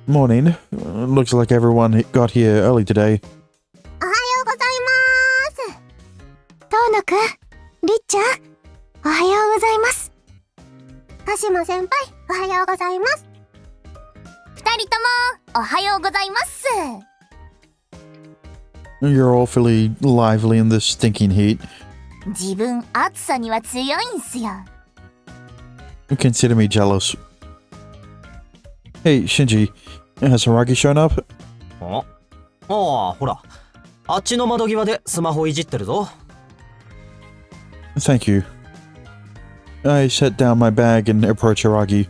Morning. Looks like everyone got here early today. おはようございます。遠野くん、りっちゃん、おはようございます。鹿島先輩、おはようございます。二人とも、おはようございます。You're awfully lively in this stinking heat. 自分、暑さには強いんすよ。Consider me jealous. Hey, Shinji, has Haragi shown up? ああ、ほら。あっちの窓際でスマホいじってるぞ。Thank you. I set down my bag and approached Haragi.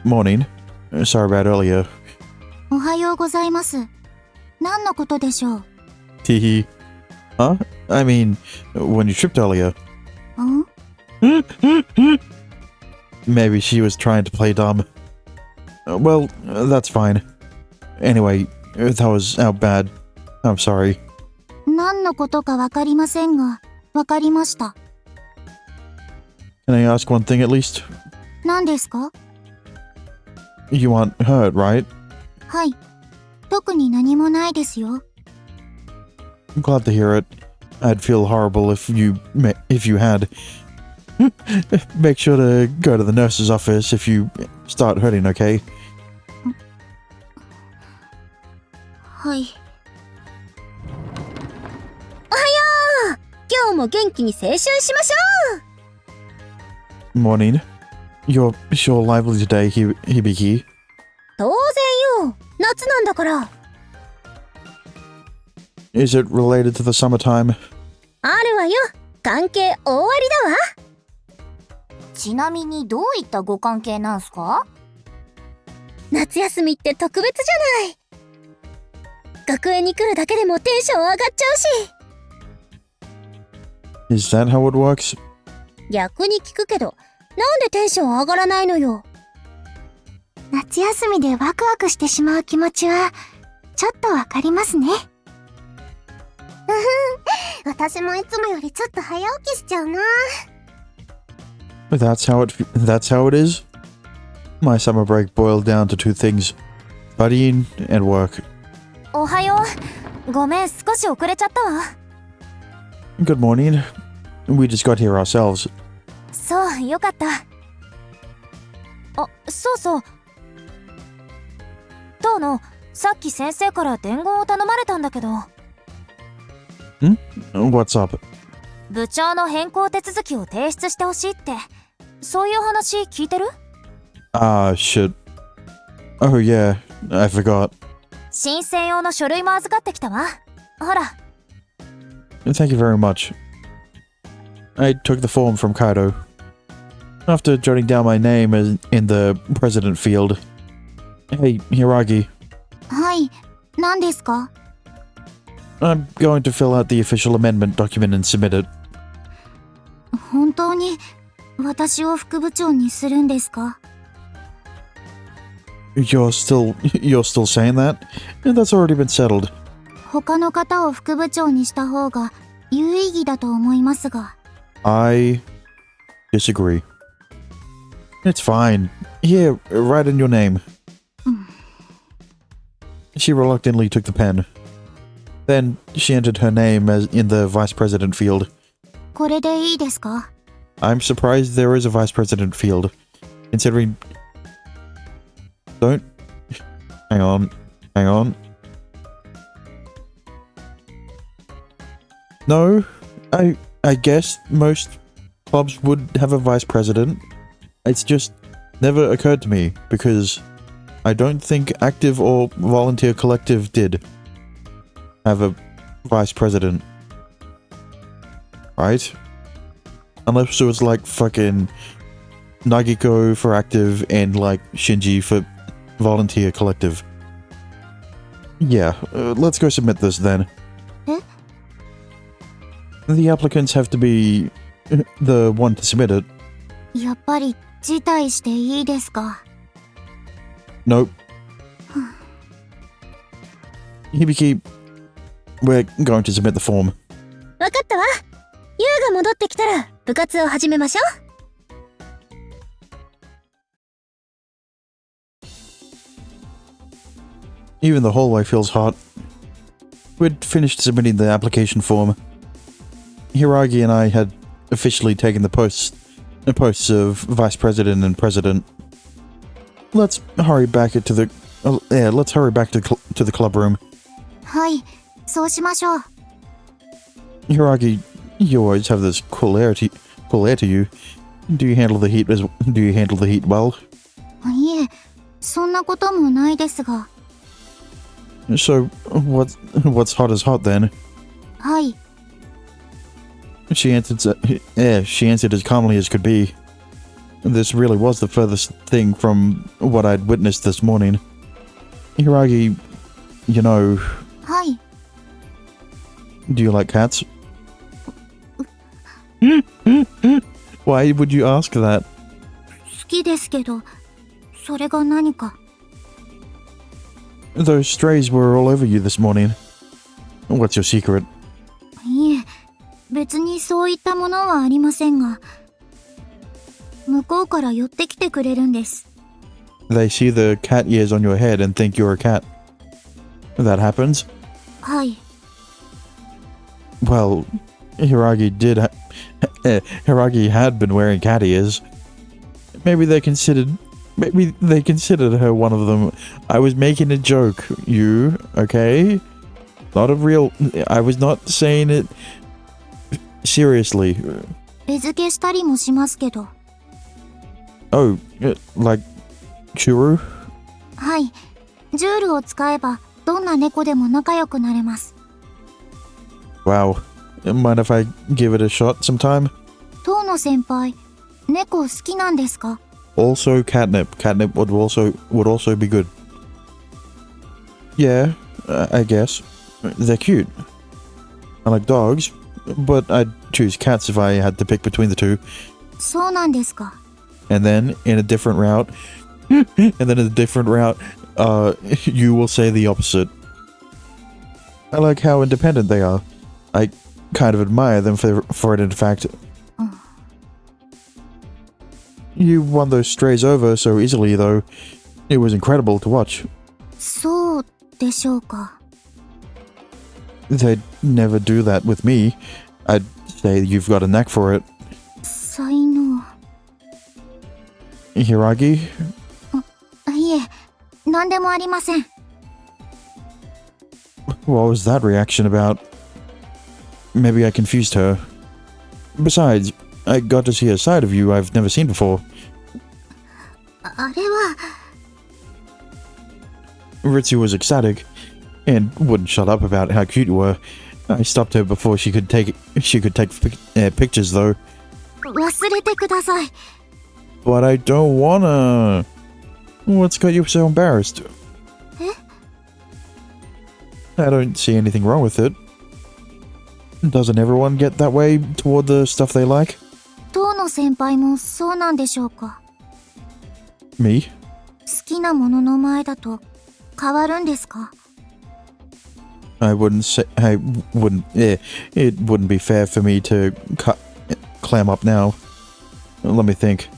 Morning. Sorry about earlier. おはようございます。何のことでしょう？ Teehee. Huh? I mean, when you tripped earlier. ん？ Maybe she was trying to play dumb. Well, that's fine. Anyway, that was out bad. I'm sorry. 何のことかわかりませんが、わかりました。Can I ask one thing at least? 何ですか？ You want hurt, right? はい。特に何もないですよ。I'm glad to hear it. I'd feel horrible if you had. Make sure to go to the nurse's office if you start hurting, okay? はい。おはよう！今日も元気に青春しましょ Morning. You're sure lively today, Hibiki. う！当然よ！夏なんだから。Is it related to the summertime? あるわよ。関係大ありだわ。ちなみにどういったご関係なんすか？夏休みって特別じゃない。学園に来るだけでもテンション上がっちゃうし。Is that how it works? 逆に聞くけど、なんでテンション上がらないのよ。夏休みでワクワクしてしまう気持ちは、ちょっとわかりますね。私もいつもよりちょっと早起きしちゃうな。That's how it is? My summer break boiled down to two things. Studying and work. おはよう。ごめん、少し遅れちゃったわ。Good morning. We just got here ourselves. そう、よかった。あ、そうそう。当の、さっき先生から伝言を頼まれたんだけど。What's up? 部長の変更手続きを提出してほしいって、そういう話聞いてる？ Shit. Oh yeah, I forgot. 申請用の書類も預かってきたわ。ほら。Thank you very much. I took the form from Kaido. After jotting down my name in the president field. Hey, Hiragi. はい、何ですか？ I'm going to fill out the official amendment document and submit it. 本当に私を副部長にするんですか？ You're still saying that? That's already been settled. 他の方を副部長にした方が有意義だと思いますが。I disagree. It's fine. Here, write in your name. She reluctantly took the pen. Then she entered her name as in the vice president field. これでいいですか？ I'm surprised there is a vice president field, considering... Don't... Hang on. No, I guess most clubs would have a vice president. It's just never occurred to me, because I don't think active or volunteer collective did have a vice president. Right? Unless it was like fucking Nagiko for active and like Shinji for volunteer collective. Yeah, let's go submit this then. Eh? The applicants have to be the one to submit it. やっぱり辞退していいですか？ Nope. Hibiki, we're going to submit the form. わかったわ。ユウが戻ってきたら部活を始めましょう。Even the hallway feels hot. We'd finished submitting the application form. Hiragi and I had officially taken the posts of vice president and president. Let's hurry back to the club room. はい、そうしましょう。 Hiragi, you always have this cool air to you. Do you handle the heat well? いえ、そんなこともないですが。 So, what's hot is hot then? はい、 She answered as calmly as could be. This really was the furthest thing from what I'd witnessed this morning. Hiragi, you know, はい、 do you like cats? Why would you ask that? 好きですけど、それが何か。 Those strays were all over you this morning. What's your secret? いえ、別にそういったものはありませんが、向こうから寄ってきてくれるんです。 They see the cat ears on your head and think you're a cat. That happens? はい、 Well, Hiragi had been wearing cat ears. Maybe they considered her one of them. I was making a joke, okay? Not a real... I was not saying it seriously. 餌付けしたりもしますけど。 Oh, like Churu? はい、ジュールを使えばどんな猫でも仲良くなれます。 Wow. Mind if I give it a shot sometime? 遠野先輩、猫好きなんですか？ Also catnip. Catnip would also be good. Yeah, I guess. They're cute. I like dogs, but I'd choose cats if I had to pick between the two. そうなんですか。 And then in a different route, you will say the opposite. I like how independent they are. I kind of admire them for it, in fact. You won those strays over so easily, though. It was incredible to watch. そうでしょうか。 They'd never do that with me. I'd say you've got a knack for it. 才能。 Hiragi? いえ、何でもありません。 What was that reaction about? Maybe I confused her. Besides, I got to see a side of you I've never seen before. あれは、 Ritsu was ecstatic and wouldn't shut up about how cute you were. I stopped her before she could take pictures though. 忘れてください。 But I don't wanna. What's got you so embarrassed? I don't see anything wrong with it. Doesn't everyone get that way toward the stuff they like? 遠野先輩もそうなんでしょうか。 Me? 好きなものの前だと変わるんですか？ I wouldn't say. It wouldn't be fair for me to clam up now. Let me think.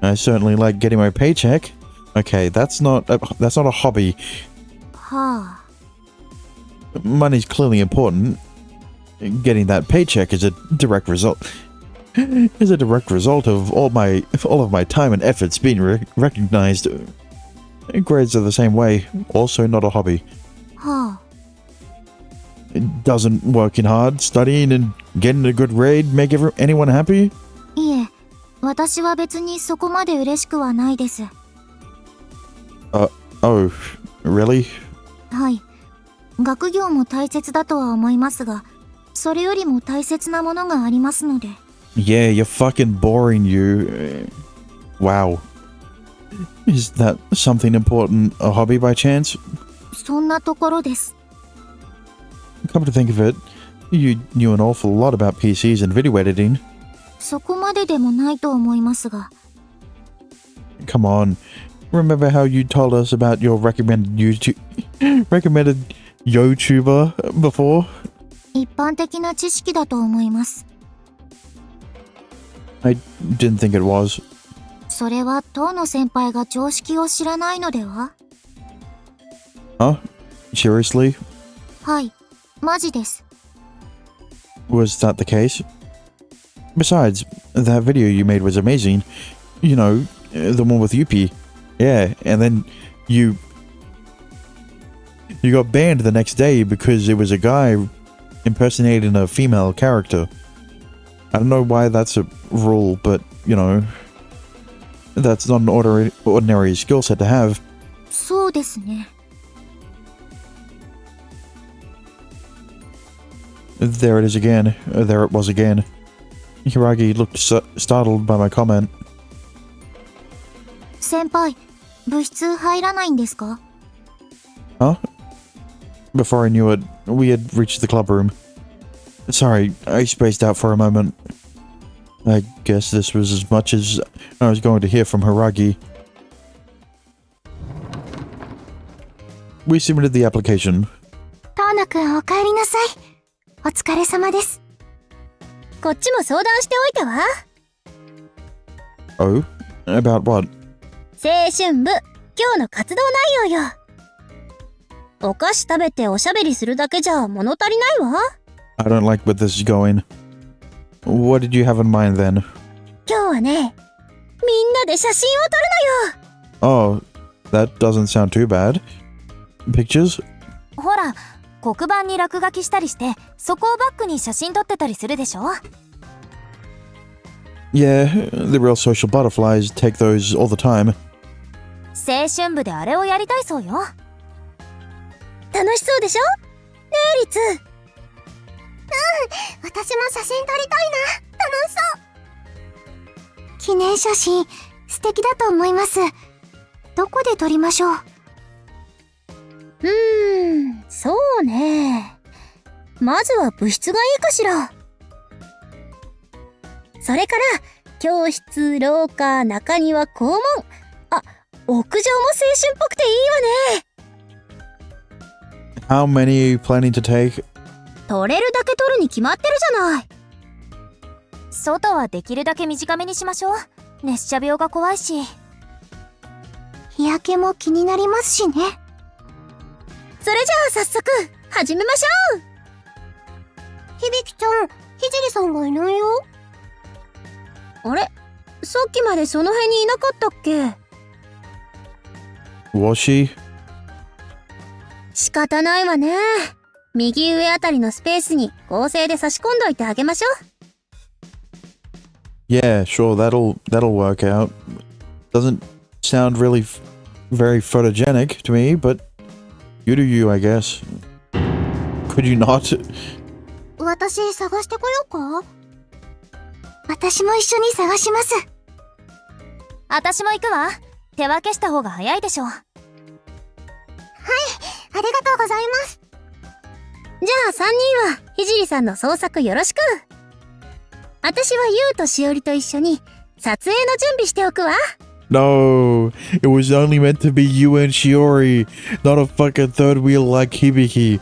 I certainly like getting my paycheck. Okay, that's not a hobby. はあ。 Money's clearly important. Getting that paycheck is a direct result. Of all of my time and efforts being recognized. Grades are the same way. Also not a hobby. はあ。 Doesn't working hard, studying and getting a good grade make anyone happy? いえ、私は別にそこまで嬉しくはないです。 Oh, really? はい。学業も大切だとは思いますが、それよりも大切なものがありますので。 Yeah, you're fucking boring, you. Wow. Is that something important, a hobby by chance? そんなところです。 Come to think of it, you knew an awful lot about PCs and video editing. そこまででもないと思いますが。 Come on. Remember how you told us about your recommended YouTuber before? 一般的な知識だと思います。 I didn't think it was. それは遠野先輩が常識を知らないのでは？ Huh? Seriously? はい、マジです。Was that the case? Besides, that video you made was amazing. You know, the one with Yuppie. Yeah, and then you got banned the next day because it was a guy impersonating a female character. I don't know why that's a rule, but, you know, that's not an ordinary skill set to have. そうですね。There it is again. There it was again. Hiragi looked startled by my comment. 先輩、部室入らないんですか？ Huh? Before I knew it, we had reached the club room. Sorry, I spaced out for a moment. I guess this was as much as I was going to hear from Hiragi. We submitted the application. トーナくんお帰りなさい。お疲れ様です。こっちも相談しておいたわ。Oh? About what? 青春部、今日の活動内容よ。お菓子食べておしゃべりするだけじゃ物足りないわ。I don't like where this is going. What did you have in mind then? 今日はね、みんなで写真を撮るのよ。Oh, that doesn't sound too bad. Pictures? ほら、黒板に落書きしたりして、そこをバックに写真撮ってたりするでしょ？ Yeah, the real social butterflies take those all the time. 青春部であれをやりたいそうよ。楽しそうでしょ？ねえ、リツ。私も写真撮りたいな。楽しそう。記念写真、素敵だと思います。どこで撮りましょう？そうね。まずは部室がいいかしら。それから、教室、廊下、中庭、校門。あ、屋上も青春っぽくていいわね。 How many are you planning to take? 撮れるだけ撮るに決まってるじゃない。外はできるだけ短めにしましょう。熱射病が怖いし。日焼けも気になりますしね。それじゃあ早速始めましょう。響ちゃん、ひじりさんがいないよ。あれ、さっきまでその辺にいなかったっけ？ Was she? 仕方ないわね。右上あたりのスペースに合成で差し込んどいてあげましょう。Yeah, sure, that'll work out. Doesn't sound really very photogenic to me, but you do you, I guess. Could you not? 私探してこようか？私も一緒に探します。私も行くわ。手分けした方が早いでしょう。はい、ありがとうございます。じゃあ3人はひじりさんの捜索よろしく。私はゆうとしおりと一緒に撮影の準備しておくわ。No, it was only meant to be you and Shiori, not a fucking third wheel like Hibiki.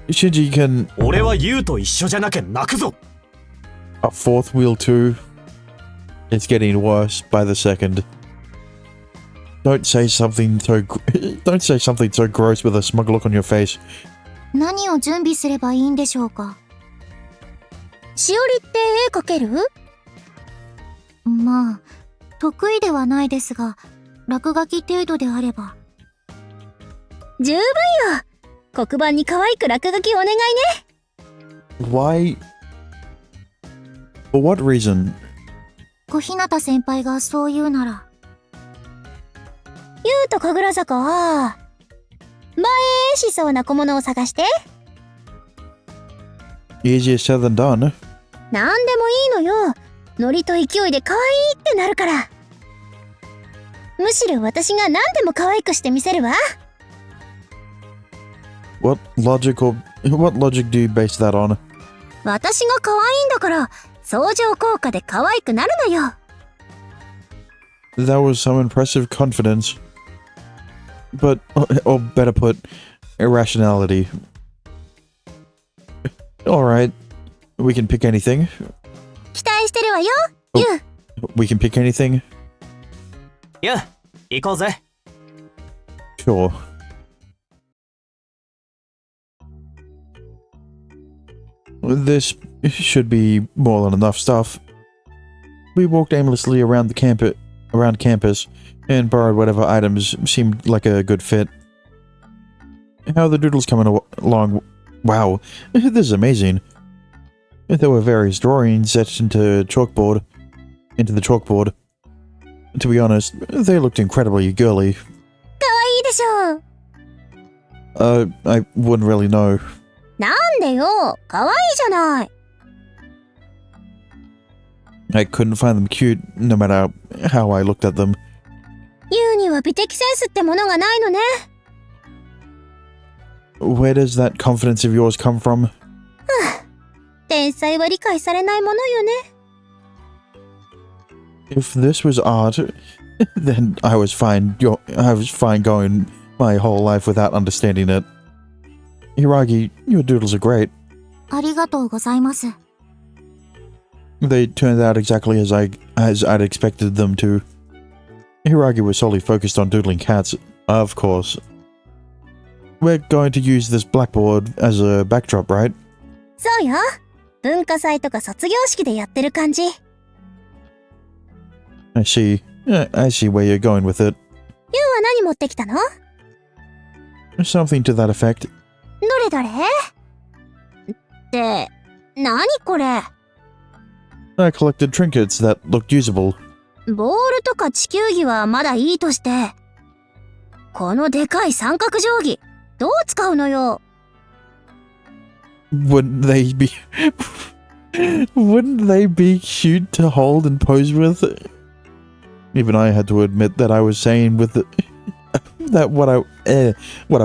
Shinji can... 俺はユウと一緒じゃなきゃ泣くぞ。 A fourth wheel too? It's getting worse by the second. Don't say something so gross with a smug look on your face. 何を準備すればいいんでしょうか？しおりって絵描ける？まあ、得意ではないですが、落書き程度であれば。十分よ。黒板に可愛く落書きお願いね。Why? For what reason? 小日向先輩がそう言うなら。ゆうと神楽坂は、映えしそうな小物を探して。Easier said than done. なんでもいいのよ。ノリと勢いで可愛いってなるから。むしろ私が何でも可愛くしてみせるわ。What logic do you base that on? 私が可愛いんだから、相乗効果で可愛くなるのよ。That was some impressive confidence. But, or better put, irrationality. Alright, we can pick anything. 期待してるわよ、ゆう。We can pick anything? ユウ、行こうぜ。Sure. This should be more than enough stuff. We walked aimlessly around campus and borrowed whatever items seemed like a good fit. How are the doodles coming along? Wow, this is amazing. There were various drawings etched into the chalkboard. To be honest, they looked incredibly girly. いいでしょう。 I wouldn't really know. なんでよ、かわいいじゃない。I couldn't find them cute, no matter how I looked at them. ユウには美的センスってものがないのね。Where does that confidence of yours come from? 天才は理解されないものよね。If this was art, then I was fine going my whole life without understanding it. Hiragi, your doodles are great. ありがとうございます。 They turned out exactly as I'd expected them to. Hiragi was solely focused on doodling cats, of course. We're going to use this blackboard as a backdrop, right? そうよ。文化祭とか卒業式でやってる感じ。I see where you're going with it. ユウは何持ってきたの？ Something to that effect. どれどれ？って、何これ？ I collected trinkets that looked usable. ボールとか地球儀はまだいいとして、このでかい三角定規、どう使うのよ？ Wouldn't they be cute to hold and pose with? Even I had to admit that I was saying that what I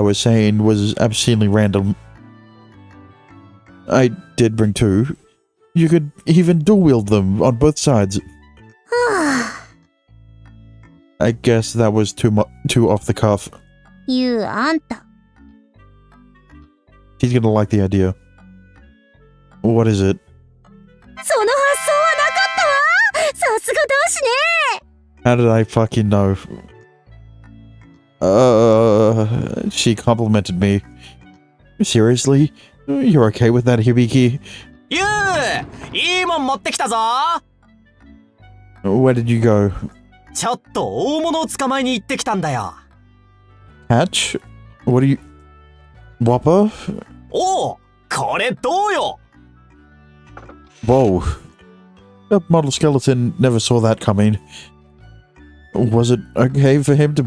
was saying was obscenely random. I did bring two. You could even dual wield them on both sides. I guess that was too off the cuff. ユウ、あんた。 He's gonna like the idea. What is it? その発想はなかったわ！さすが男子ね！ How did I fucking know? She complimented me. Seriously? You're okay with that, Hibiki? ユウ、いいもん持ってきたぞ。 Where did you go? ちょっと大物を捕まえに行ってきたんだよ。 Hatch? What are you... Whopper? おう、これどうよ。 Whoa. That model skeleton never saw that coming. Was it okay for him to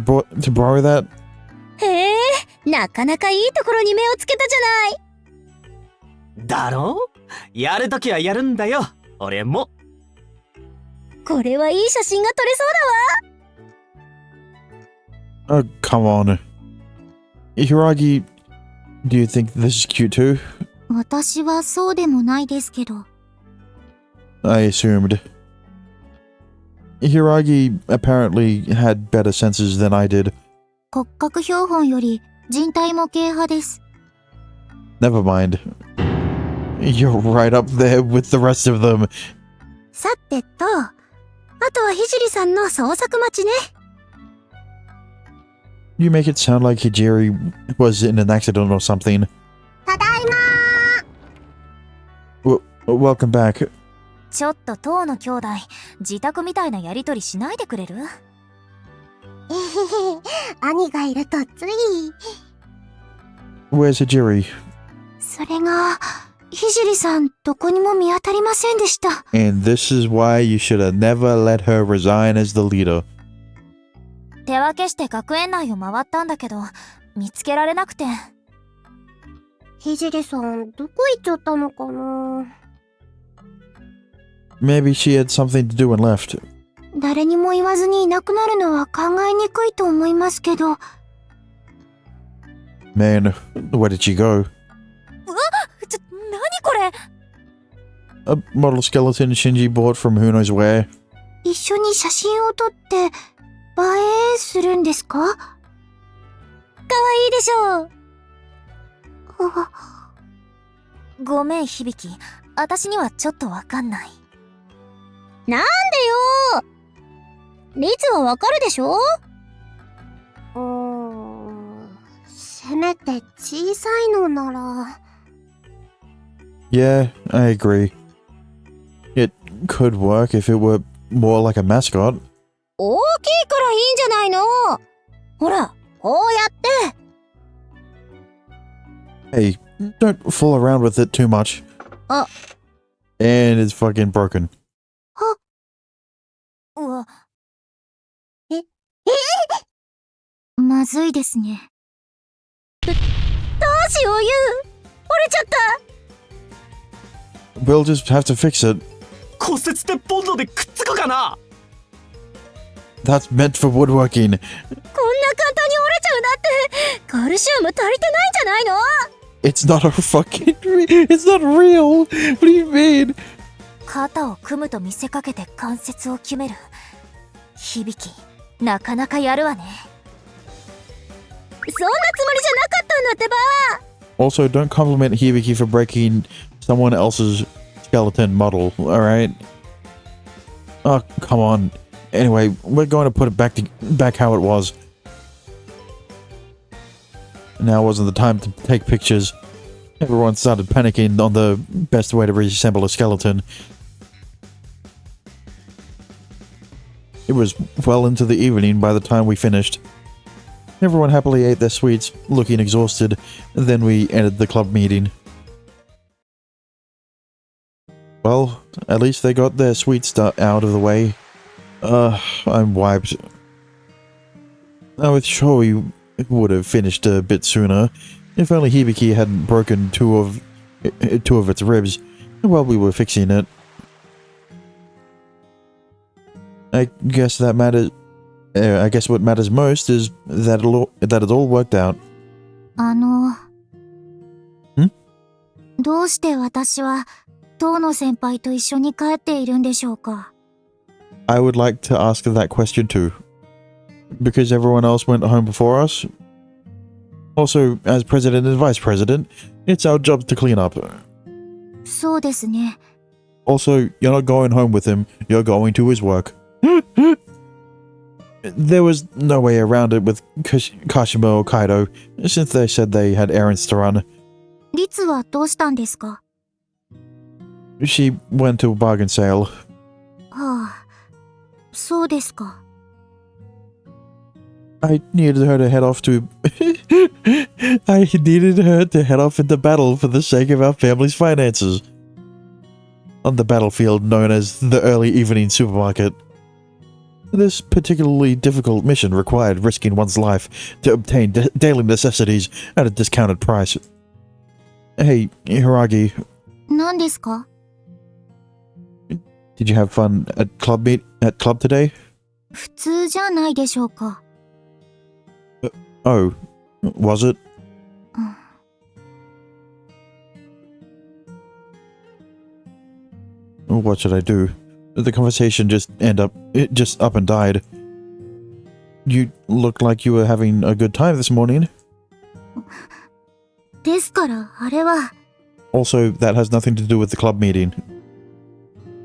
borrow that? へえ、なかなかいいところに目をつけたじゃない。だろ？やるときはやるんだよ、俺も。これはいい写真が撮れそうだわ。 Oh, come on. Hiragi, do you think this is cute too? 私はそうでもないですけど。 I assumed. Hiragi apparently had better senses than I did. 骨格標本より人体模型派です。 Never mind. You're right up there with the rest of them. さてと、あとはひじりさんの創作待ちね。 You make it sound like Hijiri was in an accident or something. ただいまー。 Welcome back. ちょっと当の兄弟、自宅みたいなやりとりしないでくれる？兄がいるとつい。 Where's Hijiri? それが、ひじりさんどこにも見当たりませんでした。 And this is why you should have never let her resign as the leader. 手分けして学園内を回ったんだけど、見つけられなくて。ひじりさん、どこ行っちゃったのかな？ Maybe she had something to do and left. 誰にも言わずにいなくなるのは考えにくいと思いますけど。 Man, where did she go? うわっ！何これ？ A model skeleton Shinji bought from who knows where. 一緒に写真を撮って映えするんですか？かわいいでしょう。ごめん響、私にはちょっとわかんない。なんでよ。リツはわかるでしょ？せめて小さいのなら。Yeah, I agree. It could work if it were more like a mascot. 大きいからいいんじゃないの。ほら、こうやって。 Hey, don't fool around with it too much. Oh. And it's fucking broken. うわ。まずいですね。どうしよう、折れちゃった。 We'll just have to fix it. 骨折ってボンドでくっつくかな。 That's meant for woodworking. こんな簡単に折れちゃうなんて、カルシウム足りてないんじゃないの。 It's not a fucking... It's not real! What do you mean? 肩を組むと見せかけて関節を決める。響き、なかなかやるわね。そんなつもりじゃなかったんだってば。 Also, don't compliment Hibiki for breaking someone else's skeleton model, alright? Oh, come on. Anyway, we're going to put it back how it was. Now wasn't the time to take pictures. Everyone started panicking on the best way to reassemble a skeleton. It was well into the evening by the time we finished. Everyone happily ate their sweets, looking exhausted, then we ended the club meeting. Well, at least they got their sweets out of the way. I'm wiped. I was sure we would have finished a bit sooner, if only Hibiki hadn't broken two of its ribs while we were fixing it. I guess that matters. I guess what matters most is that it all worked out. どうして私は遠野先輩と一緒に帰っているんでしょうか。 I would like to ask that question too. Because everyone else went home before us? Also, as president and vice president, it's our job to clean up. そうですね。 Also, you're not going home with him, you're going to his work. There was no way around it with Kashima or Kaido, since they said they had errands to run. リツはどうしたんですか。 She went to a bargain sale. はあ、そうですか。 I needed her to head off to... I needed her to head off into battle for the sake of our family's finances. On the battlefield known as the early evening supermarket. This particularly difficult mission required risking one's life to obtain daily necessities at a discounted price. Hey, Hiragi. 何ですか。 Did you have fun at club today? 普通じゃないでしょうか。 Oh, was it? What should I do? The conversation just up and died. You looked like you were having a good time this morning. ですからあれは。 Also, that has nothing to do with the club meeting.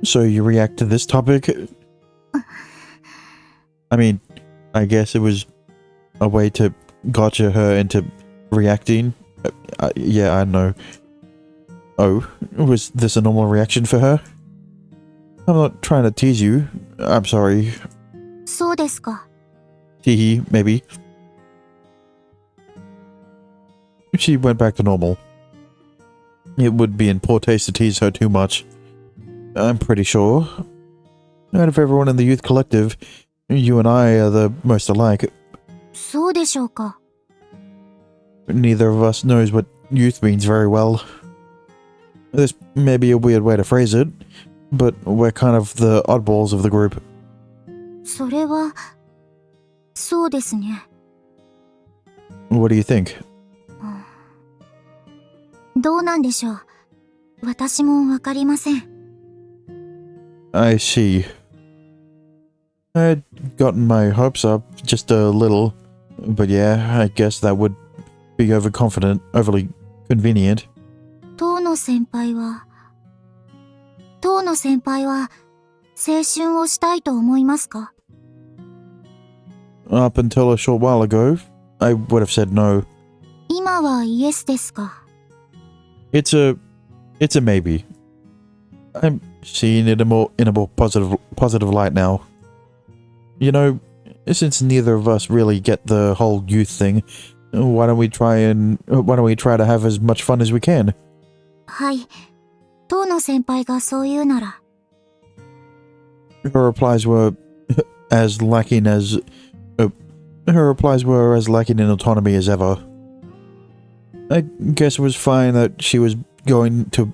So you react to this topic? I mean, I guess it was a way to gotcha her into reacting. Yeah, I know. Oh, was this a normal reaction for her? I'm not trying to tease you. I'm sorry. そうですか。 Teehee, maybe. She went back to normal. It would be in poor taste to tease her too much. I'm pretty sure. Out of everyone in the youth collective, you and I are the most alike. そうでしょうか。 Neither of us knows what youth means very well. This may be a weird way to phrase it, but we're kind of the oddballs of the group. それは、そうですね。 What do you think? どうなんでしょう。私もわかりません。 I see. I'd gotten my hopes up just a little, but yeah, I guess that would be overly convenient. 遠野先輩は青春をしたいと思いますか。 Up until a short while ago, I would have said no. 今はイエスですか。 It's a It's a maybe. I'm seeing it in a more positive light now. You know, since neither of us really get the whole youth thing, why don't we try to have as much fun as we can? はい。当の先輩がそう言うなら。Her replies were as lacking in autonomy as ever. I guess it was fine that she was going to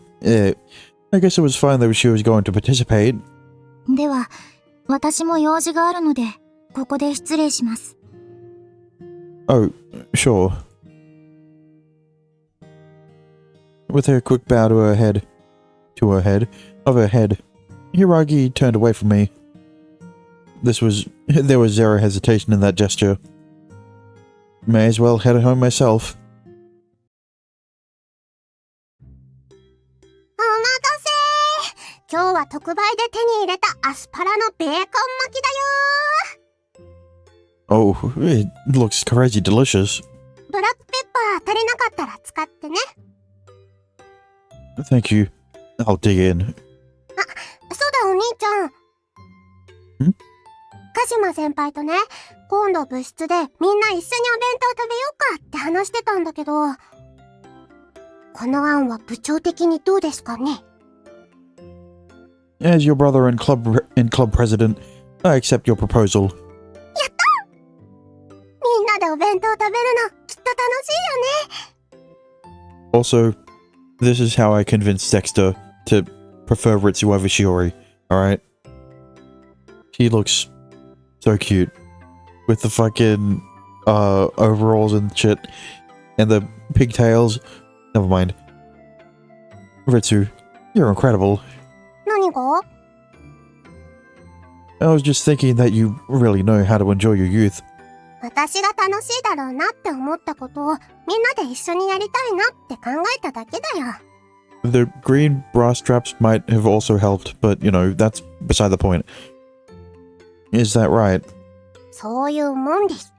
participate. では、私も用事があるので、ここで失礼します。Oh, sure. With her quick bow to her head, Hiragi turned away from me. There was zero hesitation in that gesture. May as well head home myself. お待たせー。今日は特売で手に入れたアスパラのベーコン巻きだよー。 Oh, it looks crazy delicious. ブラックペッパー足りなかったら使ってね。Thank you. I'll dig in. そうだお兄ちゃん。鹿島先輩とね、今度部室でみんな一緒にお弁当食べようかって話してたんだけど、この案は部長的にどうですかね？ As your brother and club president, I accept your proposal. やったー！みんなでお弁当食べるのきっと楽しいよね。 Also, this is how I convinced Dexter to prefer Ritsu over Shiori, alright? He looks so cute. With the fucking, overalls and shit. And the pigtails. Never mind. Ritsu, you're incredible. 何が？ I was just thinking that you really know how to enjoy your youth. 私が楽しいだろうなって思ったことをみんなで一緒にやりたいなって考えただけだよ。The green brass straps might have also helped, but, you know, that's beside the point. Is that right? そういうもんです。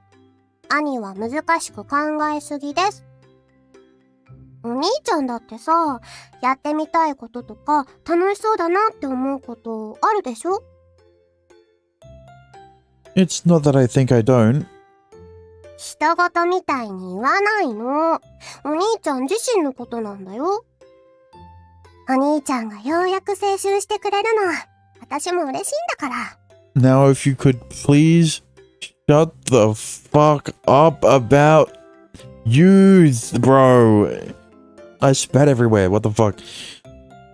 兄は難しく考えすぎです。お兄ちゃんだってさ、やってみたいこととか楽しそうだなって思うことあるでしょ？ It's not that I think I don't. 人事みたいに言わないの。お兄ちゃん自身のことなんだよ。お兄ちゃんがようやく青春してくれるの、私も嬉しいんだから。Now if you could please shut the fuck up about youth, bro. I spat everywhere, what the fuck.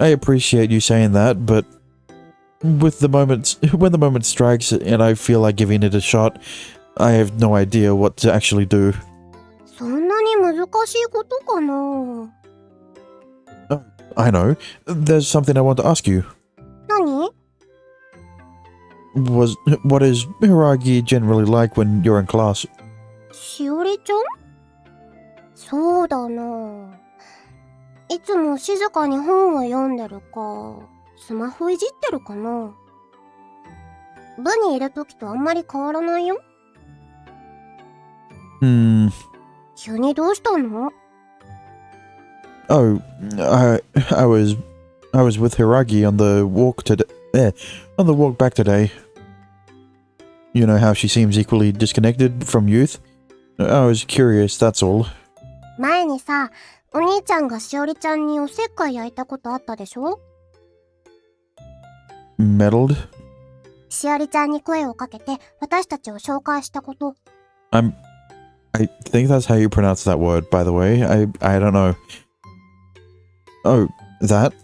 I appreciate you saying that, but when the moment strikes and I feel like giving it a shot, I have no idea what to actually do. そんなに難しいことかな？ I know. There's something I want to ask you. 何？ What is Hiragi generally like when you're in class? しおりちゃん？そうだな。いつも静かに本を読んでるか、スマホいじってるかな。部にいるときとあんまり変わらないよ。急にどうしたの？ Oh, I was with Hiragi on the walk back today. You know how she seems equally disconnected from youth? I was curious, that's all. 前にさ、お兄ちゃんがしおりちゃんにおせっかい焼いたことあったでしょ？ Meddled? しおりちゃんに声をかけて私たちを紹介したこと。I think that's how you pronounce that word, by the way. I don't know. Oh, that?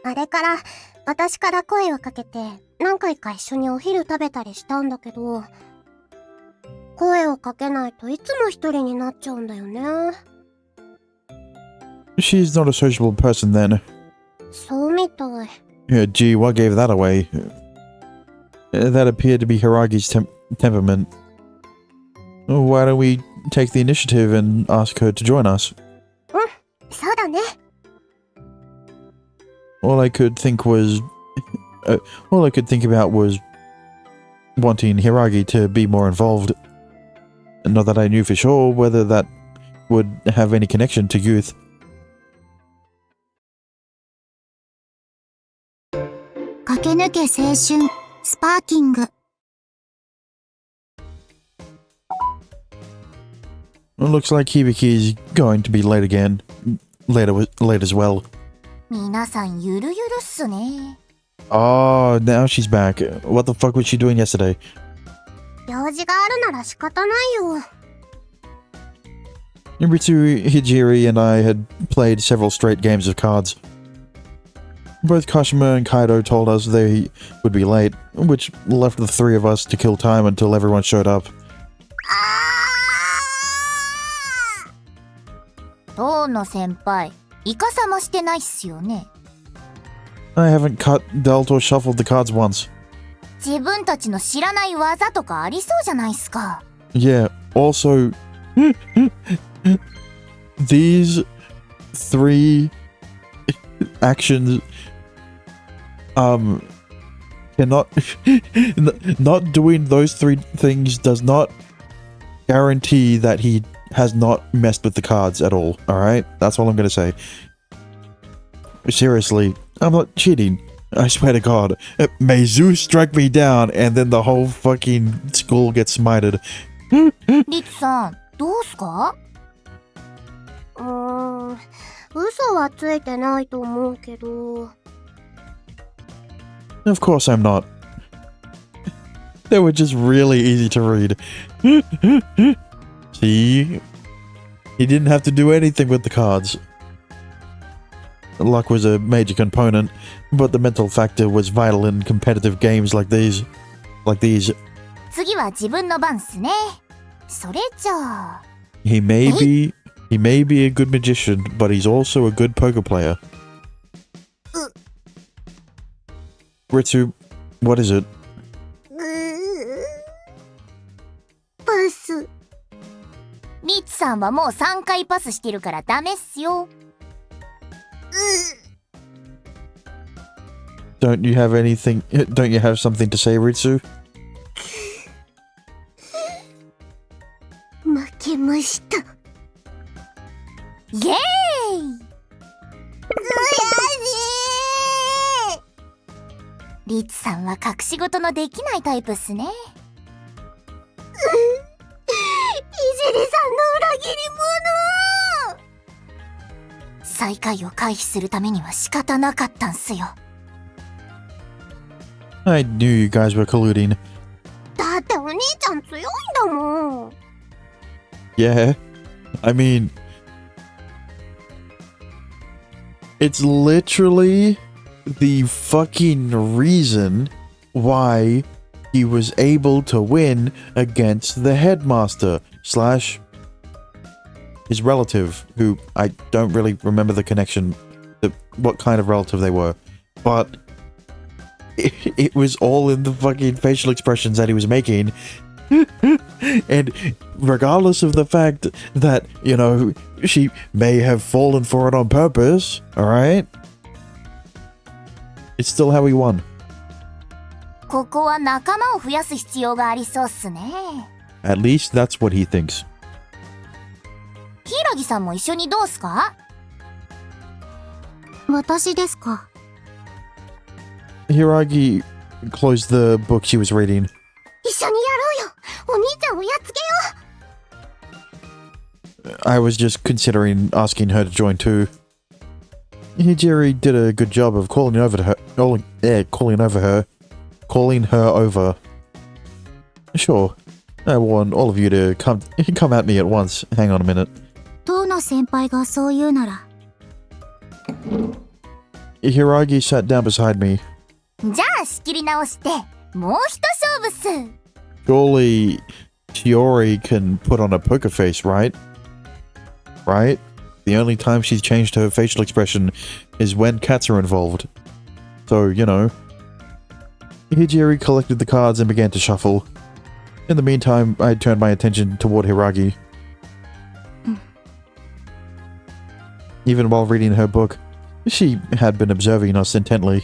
あれから私から声をかけて何回か一緒にお昼食べたりしたんだけど、声をかけないといつも一人になっちゃうんだよね。She's not a sociable person then. そうみたい。Yeah, gee, what gave that away? That appeared to be Hiragi's temperament. Why don't we take the initiative and ask her to join us? そうだね。All I could think about was wanting Hiragi to be more involved. Not that I knew for sure whether that would have any connection to youth. 駆け抜け青春、スパーキング。 It looks like Hibiki's going to be late again. Late as well. 皆さんゆるゆるっすね。 Oh, now she's back. What the fuck was she doing yesterday? 用事があるなら仕方ないよ。 Ritsu, Hijiri, and I had played several straight games of cards. Both Kashima and Kaido told us they would be late, which left the three of us to kill time until everyone showed up. 遠野先輩、イカサマしてないっすよね。 I haven't cut, dealt, or shuffled the cards once. 自分たちの知らない技とかありそうじゃないっすか。 Yeah, also... these three actions... cannot... not doing those three things does not guarantee that he has not messed with the cards at all, alright? That's all I'm gonna say. Seriously, I'm not cheating. I swear to God. May Zeus strike me down and then the whole fucking school gets smited. リツさん、どうすか？嘘はついてないと思うけど。 Of course I'm not. They were just really easy to read. See? He didn't have to do anything with the cards. Luck was a major component, but the mental factor was vital in competitive games like these. 次は自分の番っすね。それじゃあ。 He may be a good magician, but he's also a good poker player. Ritsu, what is it? パス。リツさんはもう3回パスしてるからダメっすよ。Don't you have something to say, Ritsu? 負けました。イエーイ。悔しい。リツさんは隠し事のできないタイプっすね。いじりさんの裏切り者。最下位を回避するためには仕方なかったんすよ。 I knew you guys were colluding. だってお兄ちゃん強いんだもん。 Yeah, I mean... It's literally the fucking reason why he was able to win against the headmaster / his relative, who I don't really remember the connection, what kind of relative they were, but it was all in the fucking facial expressions that he was making. And regardless of the fact that, you know, she may have fallen for it on purpose, alright? It's still how he won. ここは仲間を増やす必要がありそうっすね。 At least that's what he thinks. 柊さんも一緒にどうすか？私ですか。 Hiragi closed the book she was reading. 一緒にやろうよ。お兄ちゃんをやっつけよう。 I was just considering asking her to join too. Hijiri did a good job of calling her over. Sure. I want all of you to come at me at once. Hang on a minute. 遠野先輩がそう言うなら。 Hiragi sat down beside me. じゃあ仕切り直してもう一勝負っす。 Surely Shiori can put on a poker face, right? Right? The only time she's changed her facial expression is when cats are involved. So, you know. Hijiri collected the cards and began to shuffle. In the meantime, I turned my attention toward Hiragi. Even while reading her book, she had been observing us intently.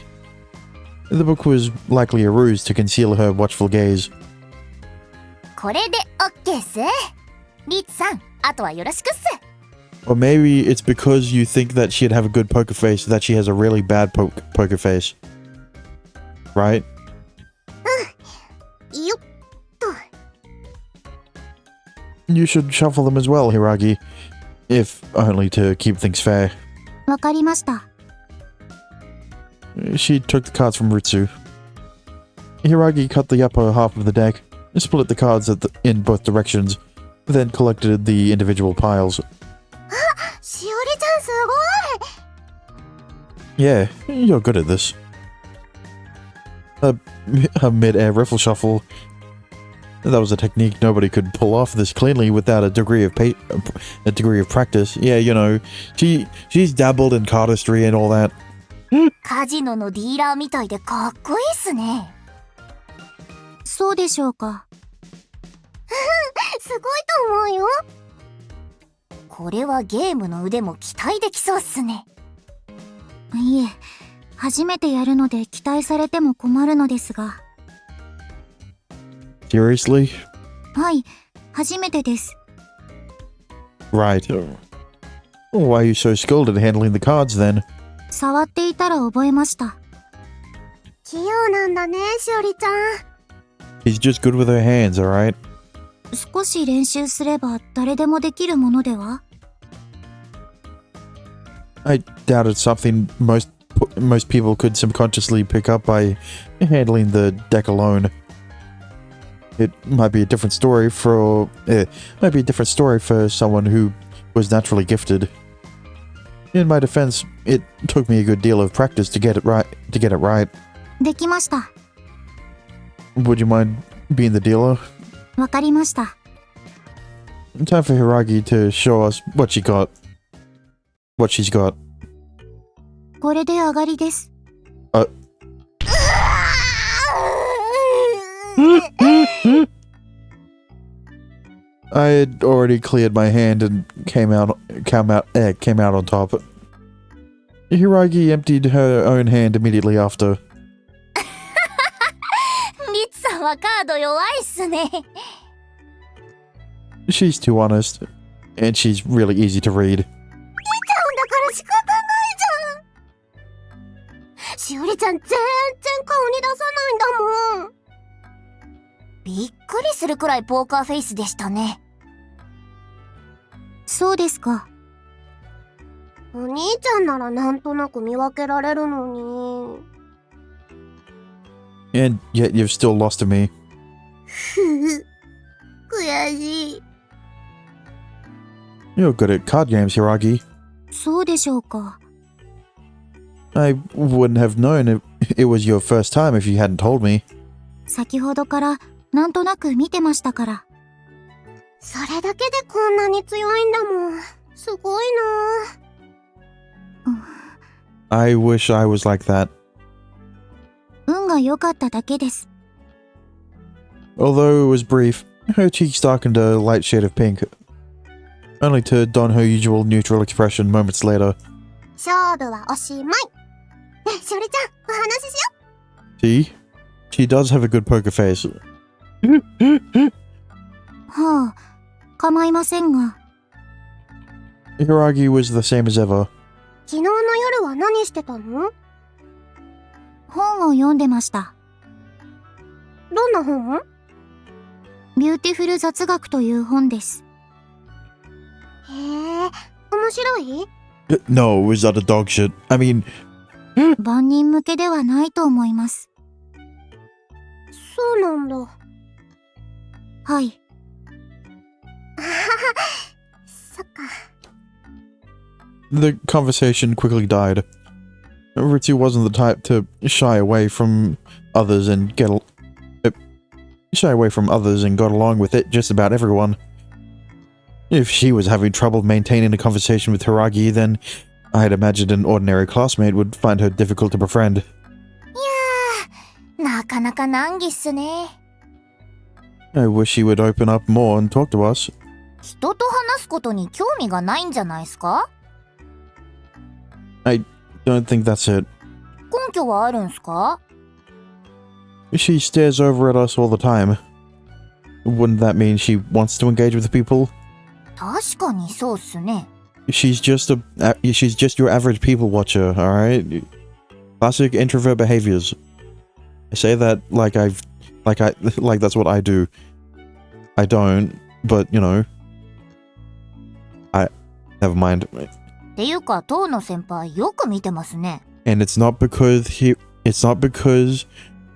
The book was likely a ruse to conceal her watchful gaze. これで OK っす。リツさん、あとはよろしくっす。 Or maybe it's because you think that she'd have a good poker face that she has a really bad poker face. right? よっと。 You should shuffle them as well, Hiragi. If only to keep things fair. わかりました。 She took the cards from Ritsu. Hiragi cut the upper half of the deck, split the cards in both directions, then collected the individual piles. しおりちゃんすごい。 Yeah, you're good at this. A mid-air riffle shuffle. That was a technique nobody could pull off this cleanly without a degree of practice. Yeah, you know, she's dabbled in cardistry and all that. カジノのディーラーみたいでかっこいいっすね。そうでしょうか。すごいと思うよ。これはゲームの腕も期待できそうっすね。いえ、初めてやるので期待されても困るのですが。Seriously? はい、初めてです。Right. Why are you so skilled at handling the cards then? 触っていたら覚えました。器用なんだね、しおりちゃん。She's just good with her hands, alright? 少し練習すれば誰でもできるものでは？ I doubt it's something most people could subconsciously pick up by handling the deck alone. It might be a different story for someone who was naturally gifted. In my defense, it took me a good deal of practice to get it right. できました。 Would you mind being the dealer? わかりました。 Time for Hiragi to show us what she's got. これで上がりです。I had already cleared my hand and came out on top. Hiragi emptied her own hand immediately after. リツさんはカード弱いっすね。 She's too honest, and she's really easy to read. だから仕方ないじゃん。しおりちゃん全然顔に出さないんだもん。びっくりするくらいポーカーフェイスでしたね。そうですか。お兄ちゃんならなんとなく見分けられるのに。 And yet you've still lost to me. 悔しい。 You're good at card games, Hiragi. そうでしょうか。 I wouldn't have known it was your first time if you hadn't told me. 先ほどからなんとなく見てましたから。それだけでこんなに強いんだもん。すごいな。I wish I was like that. 運が良かっただけです。 Although it was brief, her cheeks darkened a light shade of pink, only to don her usual neutral expression moments later. 勝負はおしまい。ねえ、しおりちゃん、お話ししよう。 See? She does have a good poker face. はあ、構いませんが。 Hiragi was the same as ever. 昨日の夜は何してたの？本を読んでました。どんな本？ビューティフル雑学という本です。へえ、面白い？ No, it was utter dog shit. I mean... 万人向けではないと思います。そうなんだ。はい。そっか。 The conversation quickly died. Ritsu wasn't the type to shy away from others and got along with it just about everyone. If she was having trouble maintaining a conversation with Hiragi, then I'd imagined an ordinary classmate would find her difficult to befriend. いやー、なかなか難儀っすね。 I wish she would open up more and talk to us. 人と話すことに興味がないんじゃないですか？ I don't think that's it. 根拠はあるんすか？ She stares over at us all the time. Wouldn't that mean she wants to engage with people? 確かにそうっすね。 She's just your average people watcher, alright? Classic introvert behaviors. I say that like that's what I do. I don't, but you know. Never mind. っていうか、当の先輩よく見てますね。And it's not because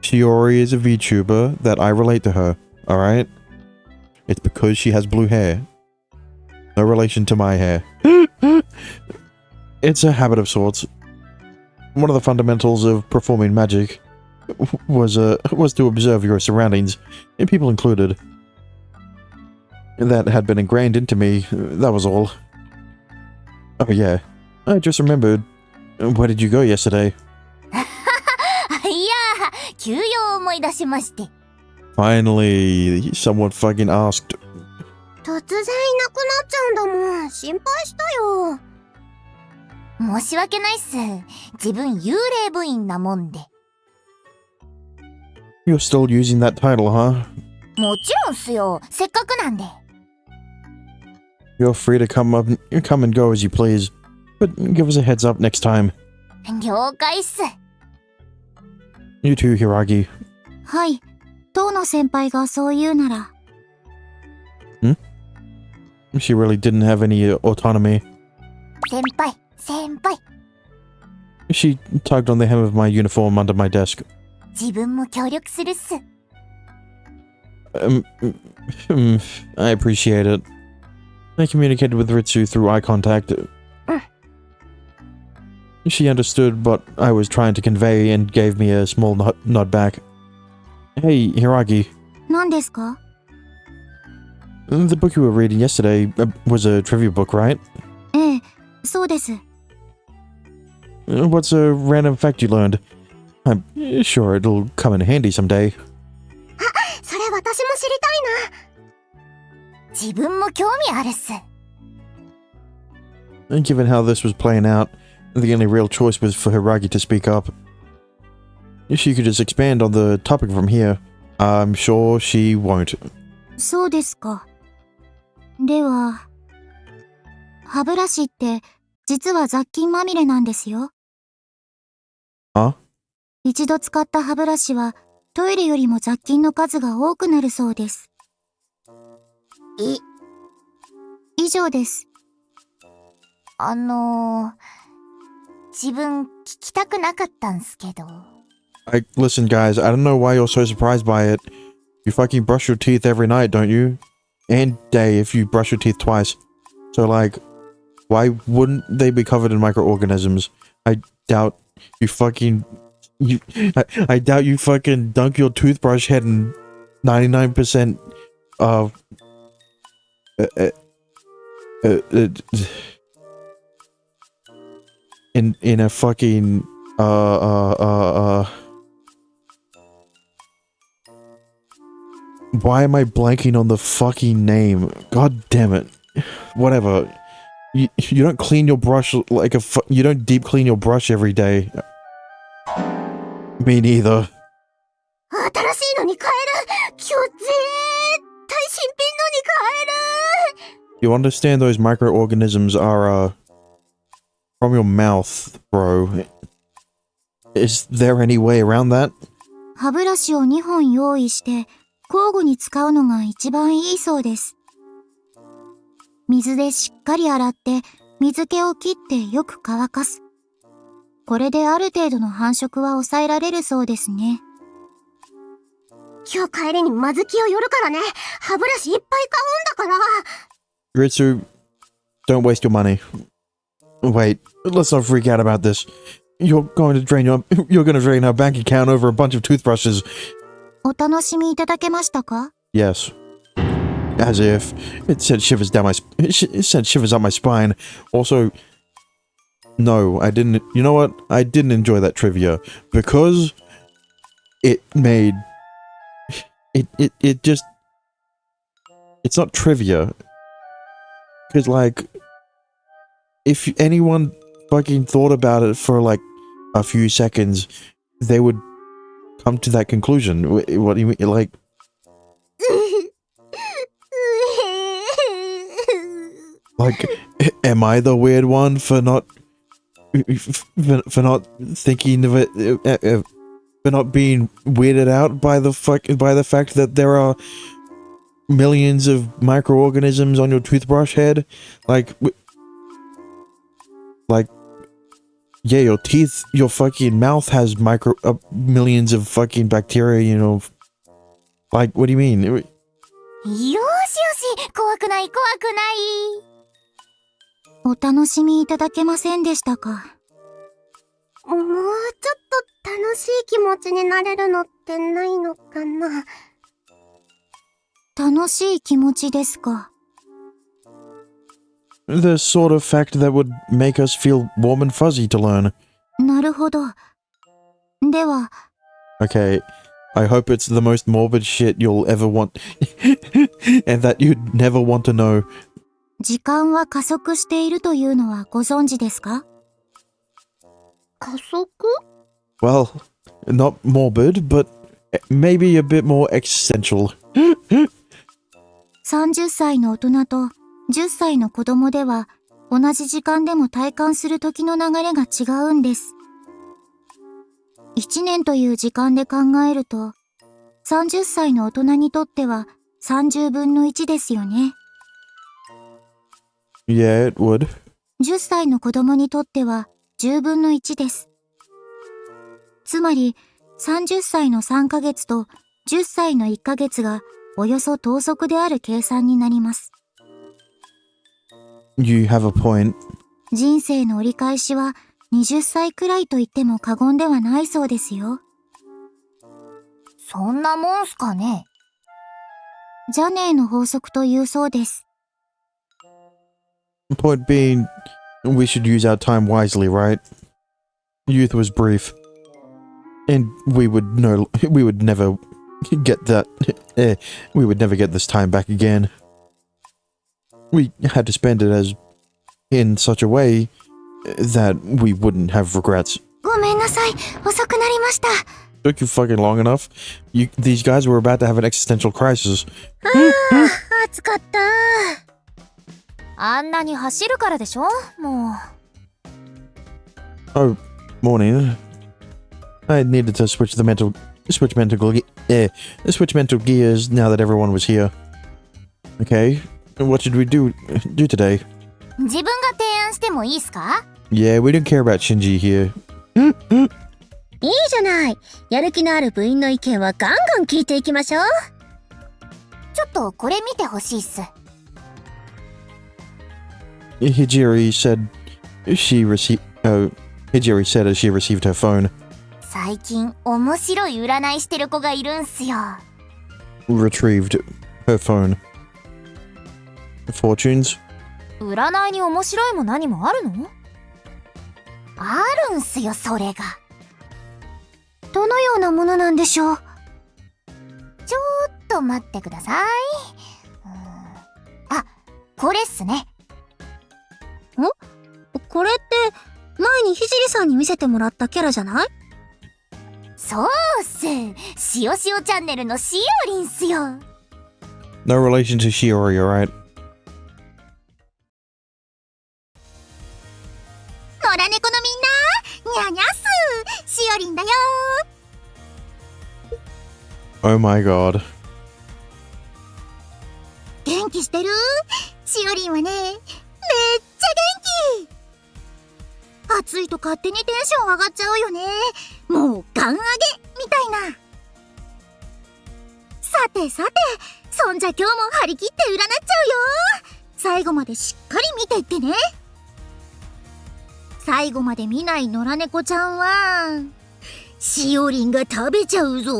Shiori is a VTuber that I relate to her, alright? It's because she has blue hair. No relation to my hair. It's a habit of sorts. One of the fundamentals of performing magic was to observe your surroundings, and people included. That had been ingrained into me, that was all. Oh yeah, I just remembered. Where did you go yesterday? いやー、急用思い出しまして。Finally, someone fucking asked. 突然いなくなっちゃうんだもん。心配したよ。申し訳ないっす。自分幽霊部員なもんで。You're still using that title, huh? もちろんっすよ。せっかくなんで。You're free to come and go as you please, but give us a heads up next time. 了解っす。You too, Hiragi. はい。当の先輩がそう言うなら。She really didn't have any autonomy. 先輩。She tugged on the hem of my uniform under my desk. 自分も協力するっす。I appreciate it. I communicated with Ritsu through eye contact. She understood what I was trying to convey and gave me a small nod back. Hey, Hiragi. 何ですか? The book you were reading yesterday was a trivia book, right? ええ、そうです。What's a random fact you learned? I'm sure it'll come in handy someday. それ私も知りたいな。自分も興味あるっす。Given how this was playing out, the only real choice was for Hiragi to speak up. She could just expand on the topic from here. I'm sure she won't. そうですか。では、歯ブラシって実は雑菌まみれなんですよ。Huh? 一度使った歯ブラシはトイレよりも雑菌の数が多くなるそうです。以上です。自分聞きたくなかったんすけど。Listen, guys, I don't know why you're so surprised by it. You fucking brush your teeth every night, don't you? And day if you brush your teeth twice. So, like, why wouldn't they be covered in microorganisms? I doubt you fucking... I doubt you fucking dunk your toothbrush head in 99% of... in a fucking... Why am I blanking on the fucking name? God damn it. Whatever. You don't clean your brush like you don't deep clean your brush every day. Me neither. 新しいのに変える。今日絶対新品のに変える。 You understand those microorganisms are from your mouth, bro. Is there any way around that? 歯ブラシを2本用意して交互に使うのが一番いいそうです。水でしっかり洗って水気を切ってよく乾かす。これである程度の繁殖は抑えられるそうですね。今日帰りにまずきを寄るからね。歯ブラシいっぱい買うんだから。Ritsu, don't waste your money. Wait, let's not freak out about this. You're gonna drain our bank account over a bunch of toothbrushes. お楽しみいただけましたか? Yes. As if it sent shivers up my spine. Also, no, I didn't. You know what? I didn't enjoy that trivia because it made it just. It's not trivia. Because like, if anyone fucking thought about it for like a few seconds, they would come to that conclusion. What do you mean? Like. Like, am I the weird one for not thinking of it? for not being weirded out by the fact that there are millions of microorganisms on your toothbrush head? Like, yeah, your teeth, your fucking mouth has millions of fucking bacteria, you know. Like, what do you mean? よしよし、怖くない怖くない。お楽しみいただけませんでしたか？もうちょっと楽しい気持ちになれるのってないのかな？楽しい気持ちですか？ The sort of fact that would make us feel warm and fuzzy to learn. なるほど。では。 Okay, I hope it's the most morbid shit you'll ever want and that you'd never want to know. 時間は加速しているというのはご存知ですか？加速？ Well, not morbid, but maybe a bit more existential. 30歳の大人と10歳の子供では同じ時間でも体感する時の流れが違うんです。1年という時間で考えると30歳の大人にとっては30分の1ですよね。Yeah, it would. 10歳の子供にとっては10分の1です。つまり30歳の3ヶ月と10歳の1ヶ月がおよそ等速である計算になります。You have a point. 人生の折り返しは20歳くらいと言っても過言ではないそうですよ。そんなもんすかね？ジャネーの法則というそうです。Point being, we should use our time wisely, right? Youth was brief. And we would never get that. We would never get this time back again. We had to spend it in such a way that we wouldn't have regrets. ごめんなさい、遅くなりました。Took you fucking long enough. These guys were about to have an existential crisis. 暑かった。あんなに走るからでしょ、もう。Oh, morning. I needed to switch mental gears now that everyone was here. Okay, what should we do today? 自分が提案してもいいっすか？ Yeah, we don't care about Shinji here. いいじゃない。やる気のある部員の意見はガンガン聞いていきましょう。ちょっとこれ見てほしいっす。Hijiri said as she received her phone. 最近面白い占いしてる子がいるんすよ。Retrieved her phone. Fortunes? 占いに面白いも何もあるの？あるんすよ、それが。どのようなものなんでしょう？ちょっと待ってください。あ、これっすね。これって前にひじりさんに見せてもらったキャラじゃない？そうっす。しおしおチャンネルのしおりんっすよ。No relation to Shiori, alright? 野良猫のみんな、にゃにゃっす。しおりんだよ。Oh my god. 元気してる？しおりんはね、めっちゃ元気。暑いと勝手にテンション上がっちゃうよね。もうガン上げみたいな。さてさて、そんじゃ今日も張り切って占っちゃうよ。最後までしっかり見ていってね。最後まで見ない野良猫ちゃんはしおりんが食べちゃうぞ。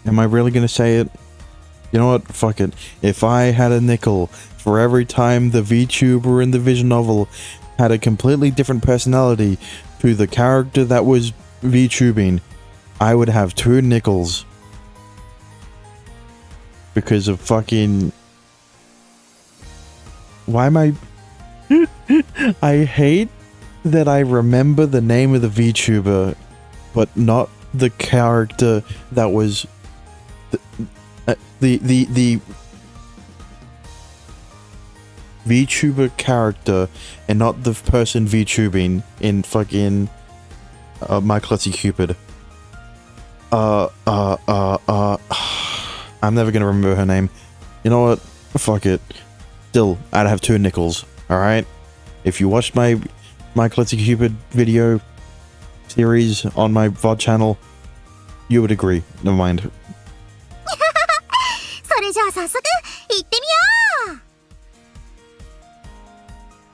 Am I really gonna say it? You know what? Fuck it. If I had a nickel for every time the VTuber in the Vision novel had a completely different personality to the character that was VTubing, I would have 2 nickels. Because of fucking... Why am I... I hate that I remember the name of the VTuber, but not the character that was... The VTuber character and not the person VTubing in fucking My Klutzy Cupid. I'm never gonna remember her name. You know what? Fuck it. Still, I'd have 2 nickels, alright? If you watched my Klutzy Cupid video series on my VOD channel, you would agree. Never mind. それじゃあ早速行ってみよう。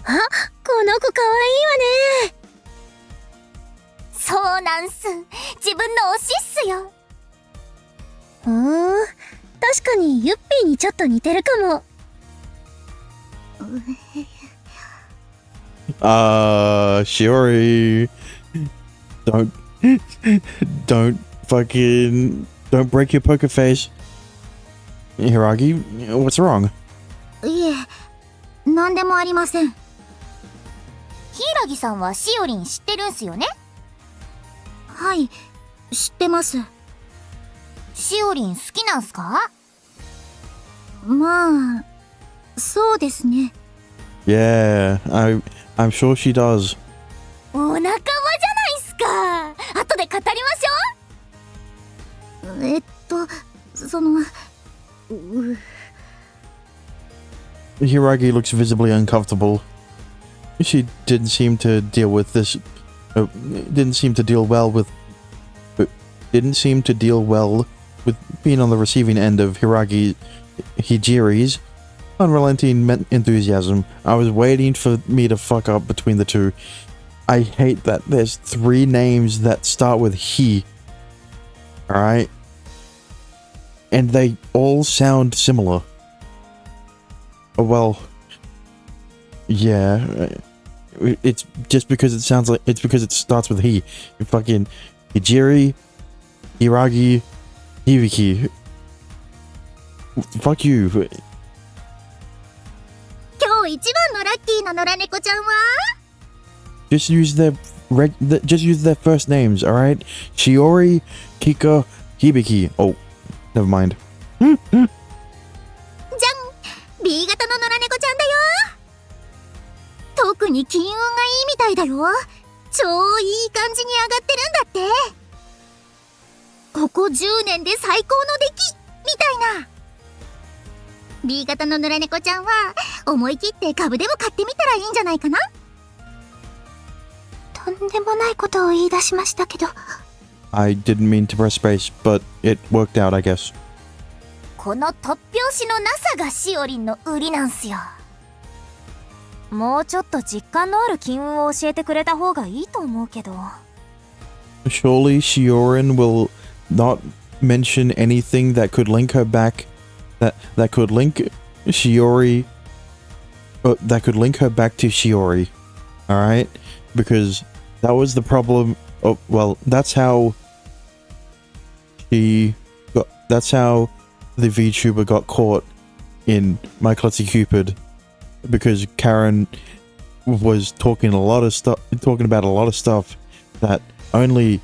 あ、この子かわいいわね。そうなんす。自分の推しっすよ。確かにユッピーにちょっと似てるかも。Shiori. Don't break your poker face. Hiragi, what's wrong? いえ、なんでもありません。柊さんはしおりん知ってるんすよね？はい、知ってます。しおりん好きなんすか？まあ、そうですね。Yeah, I'm sure she does. お仲間じゃないっすか。後で語りましょう。そのHiragi looks visibly uncomfortable. She didn't seem to deal with this. Didn't seem to deal well with being on the receiving end of Hijiri's unrelenting enthusiasm. I was waiting for me to fuck up between the two. I hate that there's 3 names that start with he. Alright? And they all sound similar. Well, yeah. It's just because it sounds like it's because it starts with he. You fucking Hijiri, Hiragi, Hibiki. Fuck you. 今日一番のラッキーな野良猫ちゃんは？ Just use their first names, alright? Shiori, Kika, Hibiki. Oh, never mind. じゃん !B 型の野良猫ちゃんだよ。特に金運がいいみたいだよ。超いい感じに上がってるんだって。ここ10年で最高の出来みたいな。B 型の野良猫ちゃんは思い切って株でも買ってみたらいいんじゃないかな。とんでもないことを言い出しましたけど。I didn't mean to press space, but it worked out, I guess. この突拍子のなさがしおりんの売りなんすよ。もうちょっと実感のある金運を教えてくれた方がいいと思うけど。Surely Shiorin will not mention anything that could link her back, that could link Shiori, that could link her back to Shiori. All right, because that was the problem. Oh, well, that's how the VTuber got caught in My Klutzy Cupid, because Karen was talking about a lot of stuff that only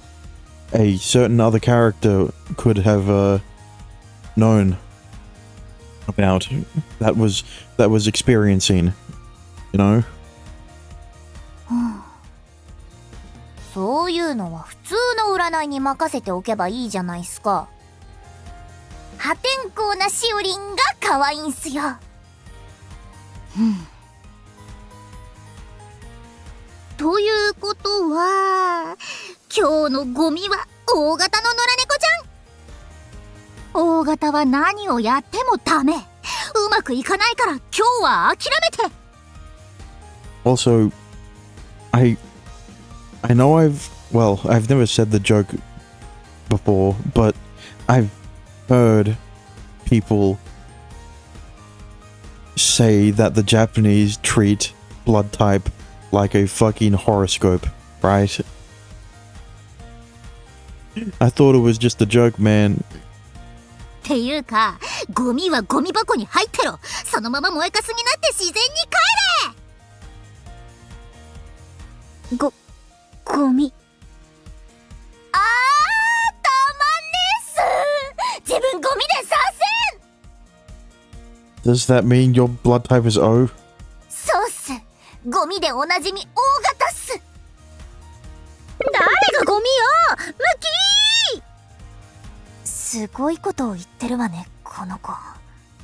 a certain other character could have known about, that was experiencing, you know? そういうのは普通の占いに任せておけばいいじゃないっすか。破天荒なしおりんが可愛いんすよ。ということは、今日のゴミは大型の野良猫ちゃん。大型は何をやってもダメ。うまくいかないから今日は諦めて。Also, I know I've never said the joke before, but I've heard people say that the Japanese treat blood type like a fucking horoscope, right? I thought it was just a joke, man. っていうか、ゴミはゴミ箱に入ってろ。そのまま燃えかすになって自然に帰れ。ゴミ。たまんねえっす。自分ゴミでさせん。 Does that mean your blood type is O? そうっす。ゴミでおなじみ大型っす。誰がゴミ向きすごいことを言ってるわね、この子。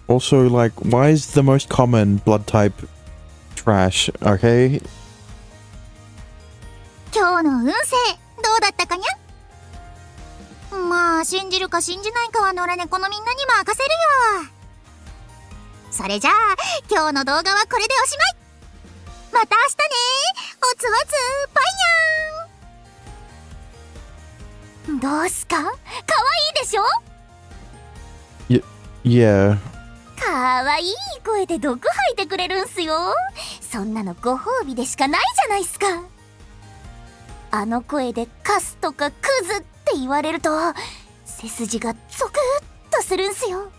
Also, like, why is the most common blood type trash, okay? 今日の運勢、どうだったかにゃ？まあ、信じるか信じないかは野良猫のみんなに任せるよ。それじゃあ、今日の動画はこれでおしまい。また明日ね。おつおつ、パイニャン。どうすか？かわいいでしょ？ Yeah. かわいい声で毒吐いてくれるんすよ。そんなのご褒美でしかないじゃないっすか。あの声でカスとかクズって言われると背筋がゾクッとするんすよ。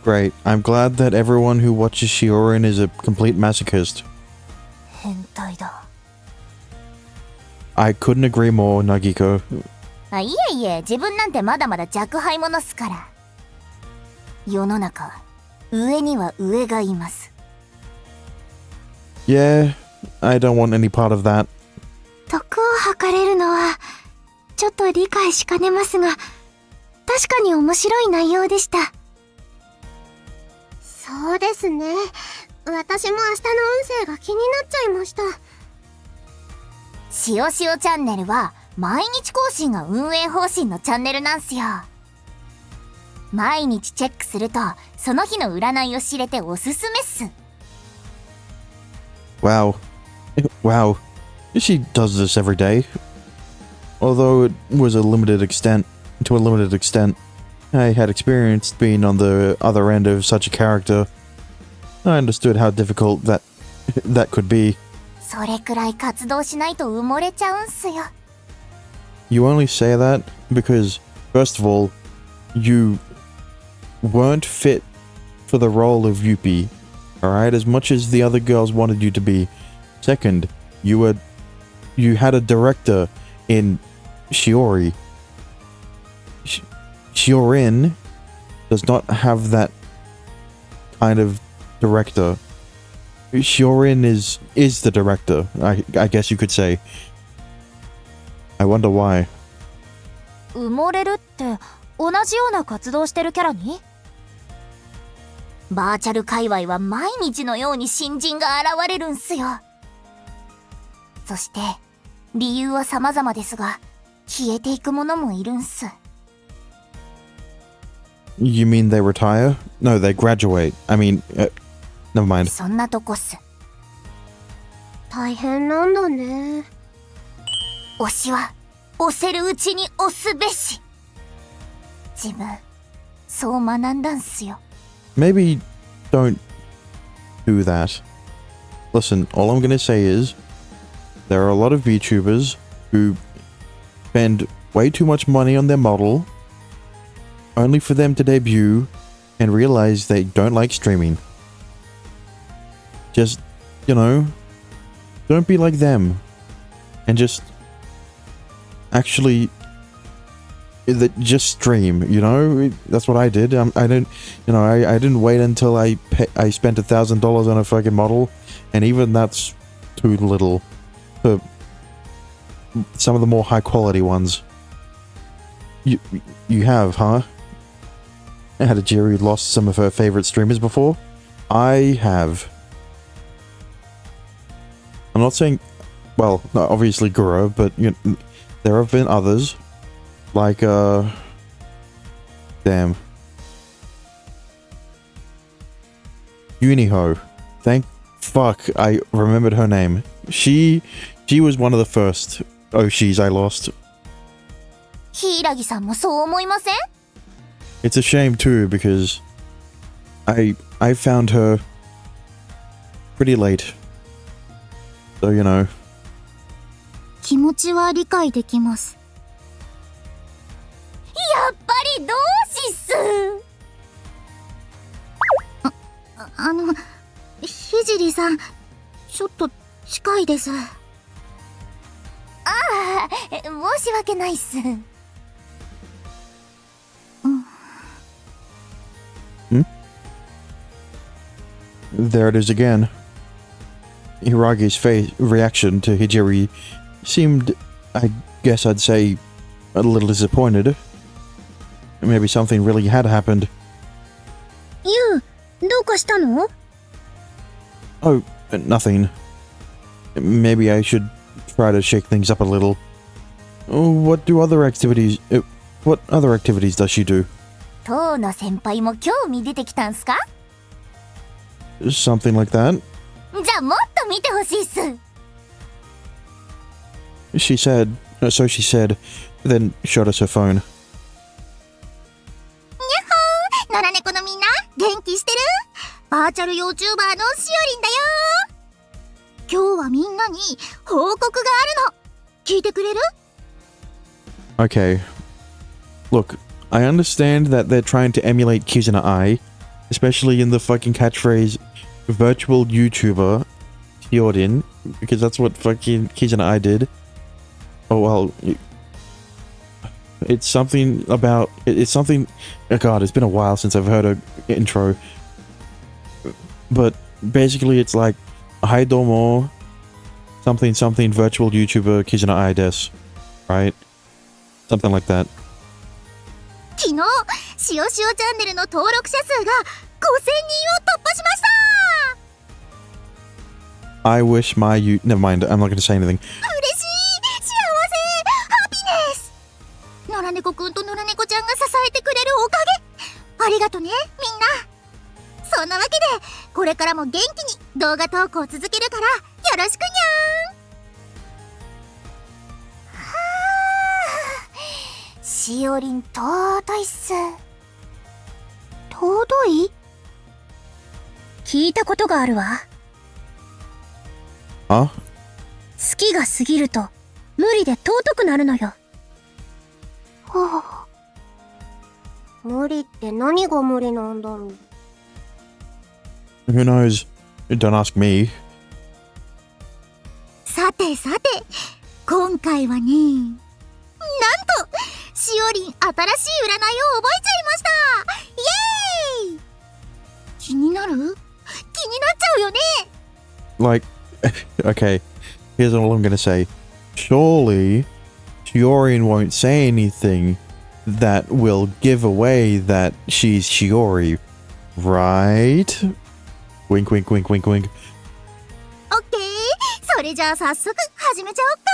Great. I'm glad that everyone who watches Shiorin is a complete masochist. 変態だ。I couldn't agree more, Nagiko. あ、いえいえ、自分なんてまだまだ若輩者っすから。世の中上には上がいます。 Yeah, I don't want any part of that. 毒を吐かれるのはちょっと理解しかねますが、確かに面白い内容でした。そうですね。私も明日の運勢が気になっちゃいました。しおしおチャンネルは毎日更新が運営方針のチャンネルなんすよ。毎日チェックするとその日の占いを知れておすすめっす。 Wow. Wow. She does this every day. Although it was to a limited extent, I had experienced being on the other end of such a character. I understood how difficult that could be. それくらい活動しないと埋もれちゃうんすよ。 You only say that because, first of all, you weren't fit for the role of Yuppie, alright, as much as the other girls wanted you to be. Second, you had a director in Shiori. Shiorin does not have that kind of director. Shiorin is the director, I guess you could say. I wonder why. 埋もれるって同じような活動してるキャラに？バーチャル界隈は毎日のように新人が現れるんすよ。そして理由は様々ですが、消えていくものもいるんす。 You mean they retire? No, they graduate. I mean, never mind. そんなとこっす。大変なんだね。推しは推せるうちに推すべし。自分そう学んだんすよ。 Maybe don't do that. Listen, all I'm gonna say is there are a lot of VTubers who spend way too much money on their model only for them to debut and realize they don't like streaming. Just, you know, don't be like them and just actually just stream, you know. That's what I did. I didn't wait until I spent $1,000 on a fucking model, and even that's too little for some of the more high quality ones. You have, huh? Had Jerry lost some of her favorite streamers before? I have. I'm not saying, well, no, obviously Gura, but you know, there have been others. Like, damn. Uniho. Thank fuck, I remembered her name. She was one of the first Oshis I lost. 柊さんもそう思いません？ It's a shame too, because I found her pretty late. So, you know. 気持ちは理解できます。やっぱり同志っす。聖さん、ちょっと近いです。ああ、申し訳ないっす。There it is again. Hiragi's reaction to Hijiri seemed, I guess I'd say, a little disappointed. Maybe something really had happened. ユウ、どうかしたの？ Oh, nothing. Maybe I should try to shake things up a little. What other activities does she do? 当の先輩も興味出てきたんすか？ Something like that. じゃあもっと見てほしいっす。So she said, then showed us her phone. 野良猫のみんな、元気してる？バーチャル YouTuber のしおりんだよ。今日はみんなに報告があるの。聞いてくれる？ Okay. Look, I understand that they're trying to emulate Kizuna Ai, especially in the fucking catchphrase virtual YouTuber Hyorin, because that's what fucking Kizuna Ai did. Oh well, it's something about oh god, it's been a while since I've heard her intro, but basically it's like hi domo something virtual YouTuber Kizuna Ai desu, right? Something like that. 昨日、しおしおチャンネルの登録者数が5000人を突破しました。 I wish never mind, I'm not going to say anything. 嬉しい、幸せ、ハピネス。野良猫くんと野良猫ちゃんが支えてくれるおかげ。ありがとね、みんな。そんなわけで、これからも元気に動画投稿を続けるからよろしくにゃーん。しおりん尊いっす。尊い？聞いたことがあるわ。Huh? 好きが過ぎると無理で尊くなるのよ。はあ、無理って何が無理なんだろう。 Who knows? Don't ask me. さてさて、今回はね、なんとしおりん新しい占いを覚えちゃいました。イエーイ。気になる？気になっちゃうよね。 Like, okay, here's all I'm gonna say. Surely, Shiorian won't say anything that will give away that she's Shiori, right? Wink, wink, wink, wink, wink. オッケー、それじゃあ早速始めちゃおっか。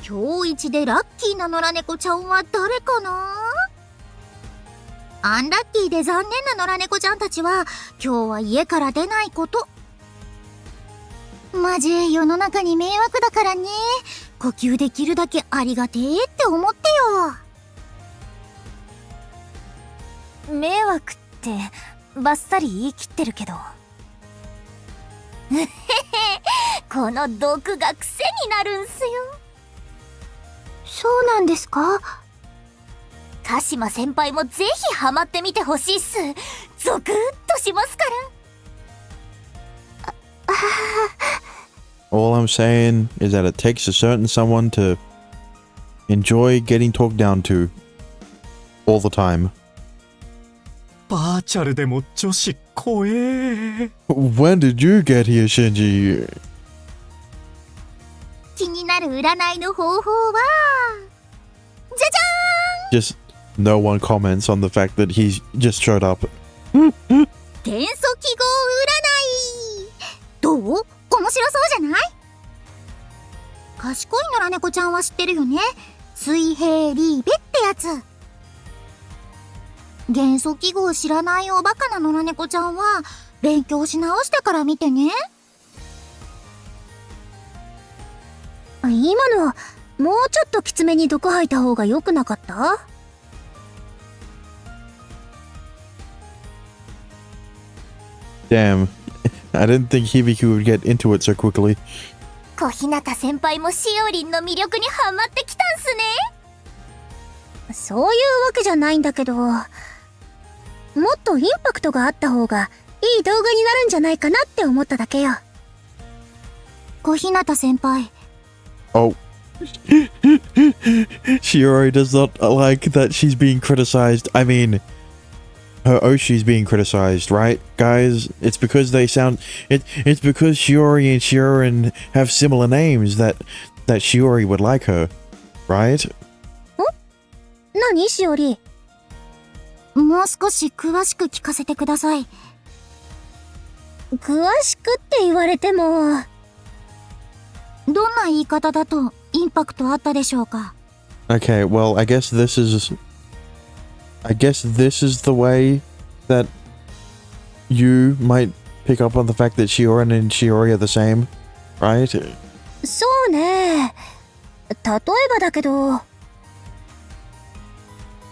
今日一でラッキーな野良猫ちゃんは誰かな？アンラッキーで残念な野良猫ちゃんたちは今日は家から出ないこと。マジ世の中に迷惑だからね。呼吸できるだけありがてえって思ってよ。迷惑ってバッサリ言い切ってるけどこの毒が癖になるんすよ。そうなんですか？鹿島先輩もぜひハマってみてほしいっす。ゾクッとしますから。All I'm saying is that it takes a certain someone to enjoy getting talked down to all the time. バーチャルでも女子怖え。 When did you get here, Shinji? 気になる占いの方法は、じゃじゃ Just no one comments on the fact that he just showed up. ーん。元素記号占い。どう？面白そうじゃない？賢い野良猫ちゃんは知ってるよね。水平リーベってやつ。元素記号知らないおバカな野良猫ちゃんは勉強し直してから見てね。今のもうちょっときつめに毒吐いた方が良くなかった？ Damn. I didn't think Hibiki would get into it so quickly. 小日向先輩もしおりんの魅力にハマってきたんすね。そういうわけじゃないんだけど、もっとインパクトがあった方がいい動画になるんじゃないかなって思っただけよ。小日向先輩。 Oh. Shiori does not like that she's being criticized. I mean, her Oshi's being criticized, right, guys? It's because they sound... It's because Shiori and Shiorin have similar names that Shiori would like her, right? 何しおり。もう少し詳しく聞かせてください。詳しくって言われても。どんな言い方だとインパクトあったでしょうか。 Okay, well, I guess this is the way that you might pick up on the fact that Shiori and Shiori are the same, right? そうね。例えばだけど。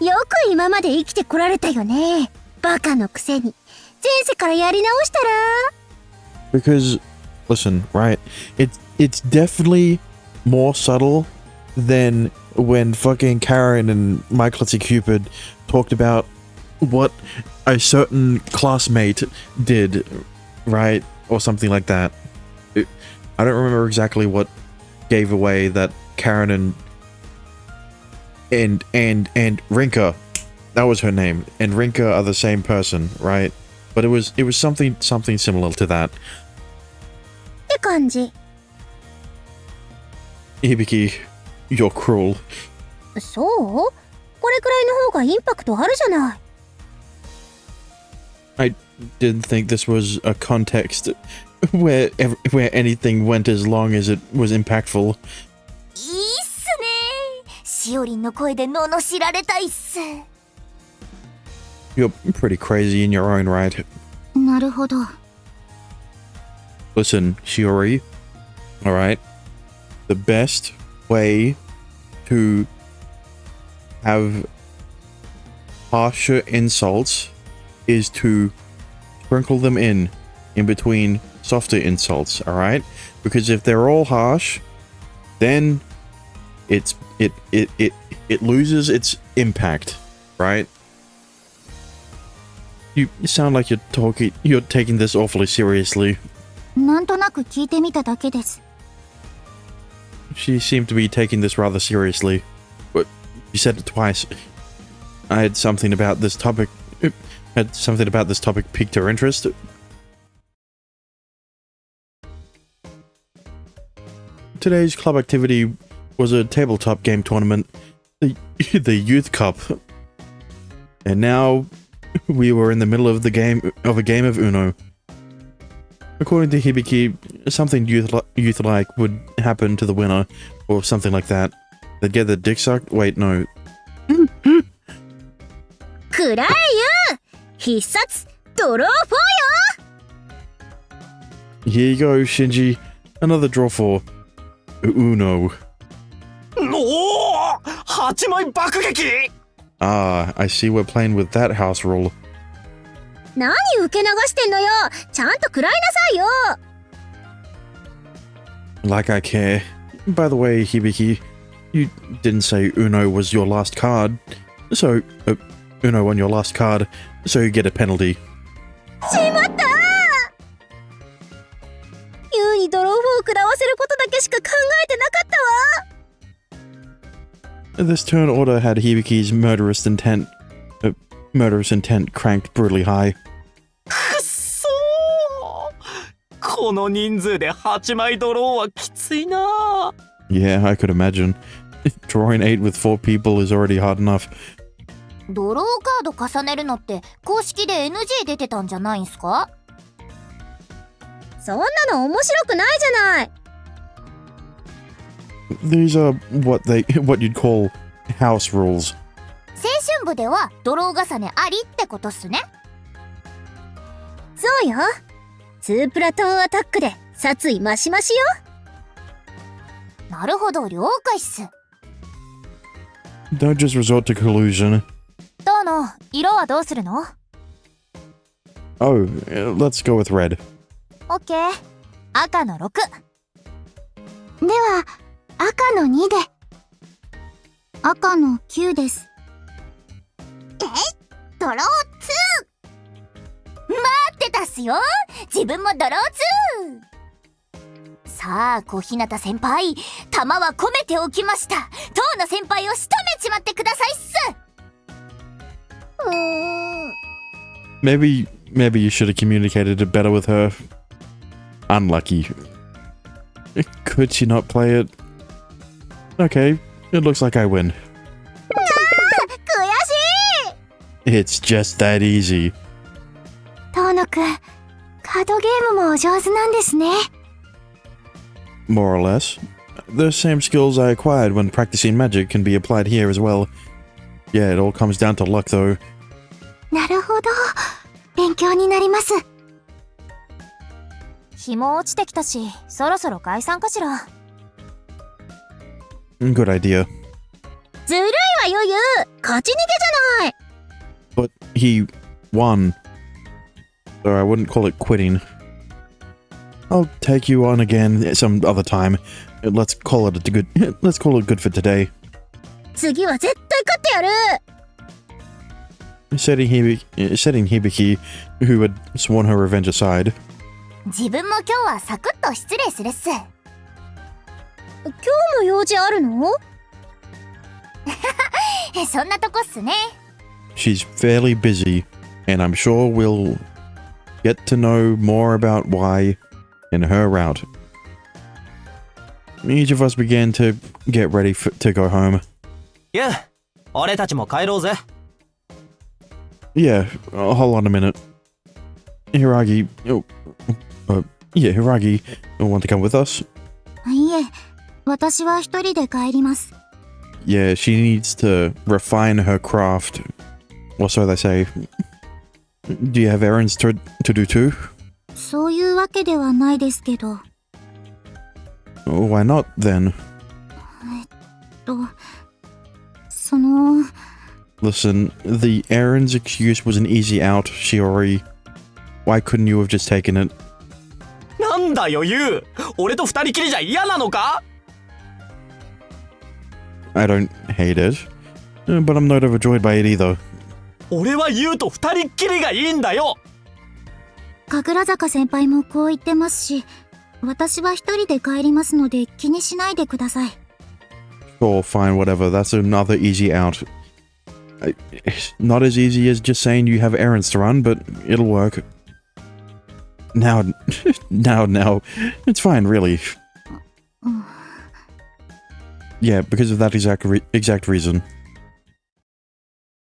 よく今まで生きてこられたよね。バカのくせに。前世からやり直したら。 Because, listen, right? It's definitely more subtle than when fucking Karen and My Klutzy Cupid talked about what a certain classmate did, right? Or something like that. I don't remember exactly what gave away that Karen and Rinka, that was her name, and Rinka are the same person, right? But it was something similar to that. って感じ。 Hibiki, you're cruel. そう？これくらいの方がインパクトあるじゃない。I didn't think this was a context where anything went as long as it was impactful. いいっすね。しおりんの声で罵られたいっす。 You're pretty crazy in your own right. なるほど。 Listen, Shiori, alright? The best way to have harsher insults is to sprinkle them in between softer insults, alright? Because if they're all harsh, then it loses its impact, right? You sound like you're taking this awfully seriously. なんとなく聞いてみただけです。 She seemed to be taking this rather seriously. But you said it twice. I had something about this topic piqued her interest. Today's club activity was a tabletop game tournament, the Youth Cup. And now we were in the middle of a game of Uno. According to Hibiki, something youth-like would happen to the winner, or something like that. They'd get their dick sucked? Wait, no. くらえよ！必殺ドロー4よ！ Here you go, Shinji. Another draw for Uno. おお8枚爆撃 Ah, I see we're playing with that house rule. 何受け流してんのよ！ちゃんと食らいなさいよ！ Like I care. By the way, Hibiki, you didn't say Uno was your last card. So, Uno on your last card, so you get a penalty. しまった！ユウにドロー4を食らわせることだけしか考えてなかったわ！ This turn order had Hibiki's murderous intent cranked brutally high. くっそーこの人数で8枚ドローはきついな Yeah, I could imagine. Drawing 8 with 4 people is already hard enough. ドローカード重ねるのって公式で NG 出てたんじゃないんすか？そんなの面白くないじゃない。 These are what you'd call house rules. 青春部ではドロー重ねありってことっすね。そうよ。2プラトンアタックで殺意マシマシよ。なるほど、了解っす。 Don't just resort to collusion. どうの色はどうするの？ Oh, let's go with red. オッケー。赤の6。では赤の2で。赤の9です。ドロー 2！ 待ってたっすよ。自分もドロー 2！ さあ小日向先輩、弾は込めておきました。当の先輩を仕留めちまってくださいっす。Maybe you should have communicated it better with her. Unlucky. Could she not play it? Okay, it looks like I win. It's just that easy. 遠野くん、カードゲームもお上手なんですね。More or less. The same skills I acquired when practicing magic can be applied here as well. Yeah, it all comes down to luck though. なるほど。勉強になります。日も落ちてきたし、そろそろ解散かしら。Good idea. ずるいわよゆう。勝ち逃げじゃない。But he won. So I wouldn't call it quitting. I'll take you on again some other time. Let's call it good for today. 次は絶対勝ってやる。Setting Hibiki, who had sworn her revenge aside. 自分も今日はサクッと失礼するっす。今日も用事あるの？そんなとこっすね。She's fairly busy, and I'm sure we'll get to know more about why in her route. Each of us began to get ready to go home. ゆう、俺たちも帰ろうぜ。Yeah, hold on a minute. Hiragi, Hiragi, want to come with us? いえ、私は一人で帰ります。Yeah, she needs to refine her craft. Or so they say. Do you have errands to do too? そういうわけではないですけど。Why not then? その... Listen, the errands excuse was an easy out, Shiori. Why couldn't you have just taken it? なんだよゆう、俺と二人きりじゃ嫌なのか？ I don't hate it, but I'm not overjoyed by it either. 俺はゆうと二人っきりがいいんだよ。神楽坂先輩もこう言ってますし、私は一人で帰りますので気にしないでください。Sure, fine, whatever. That's another easy out. Not as easy as just saying you have errands to run, but it'll work. Now, it's fine, really. Yeah, because of that exact reason.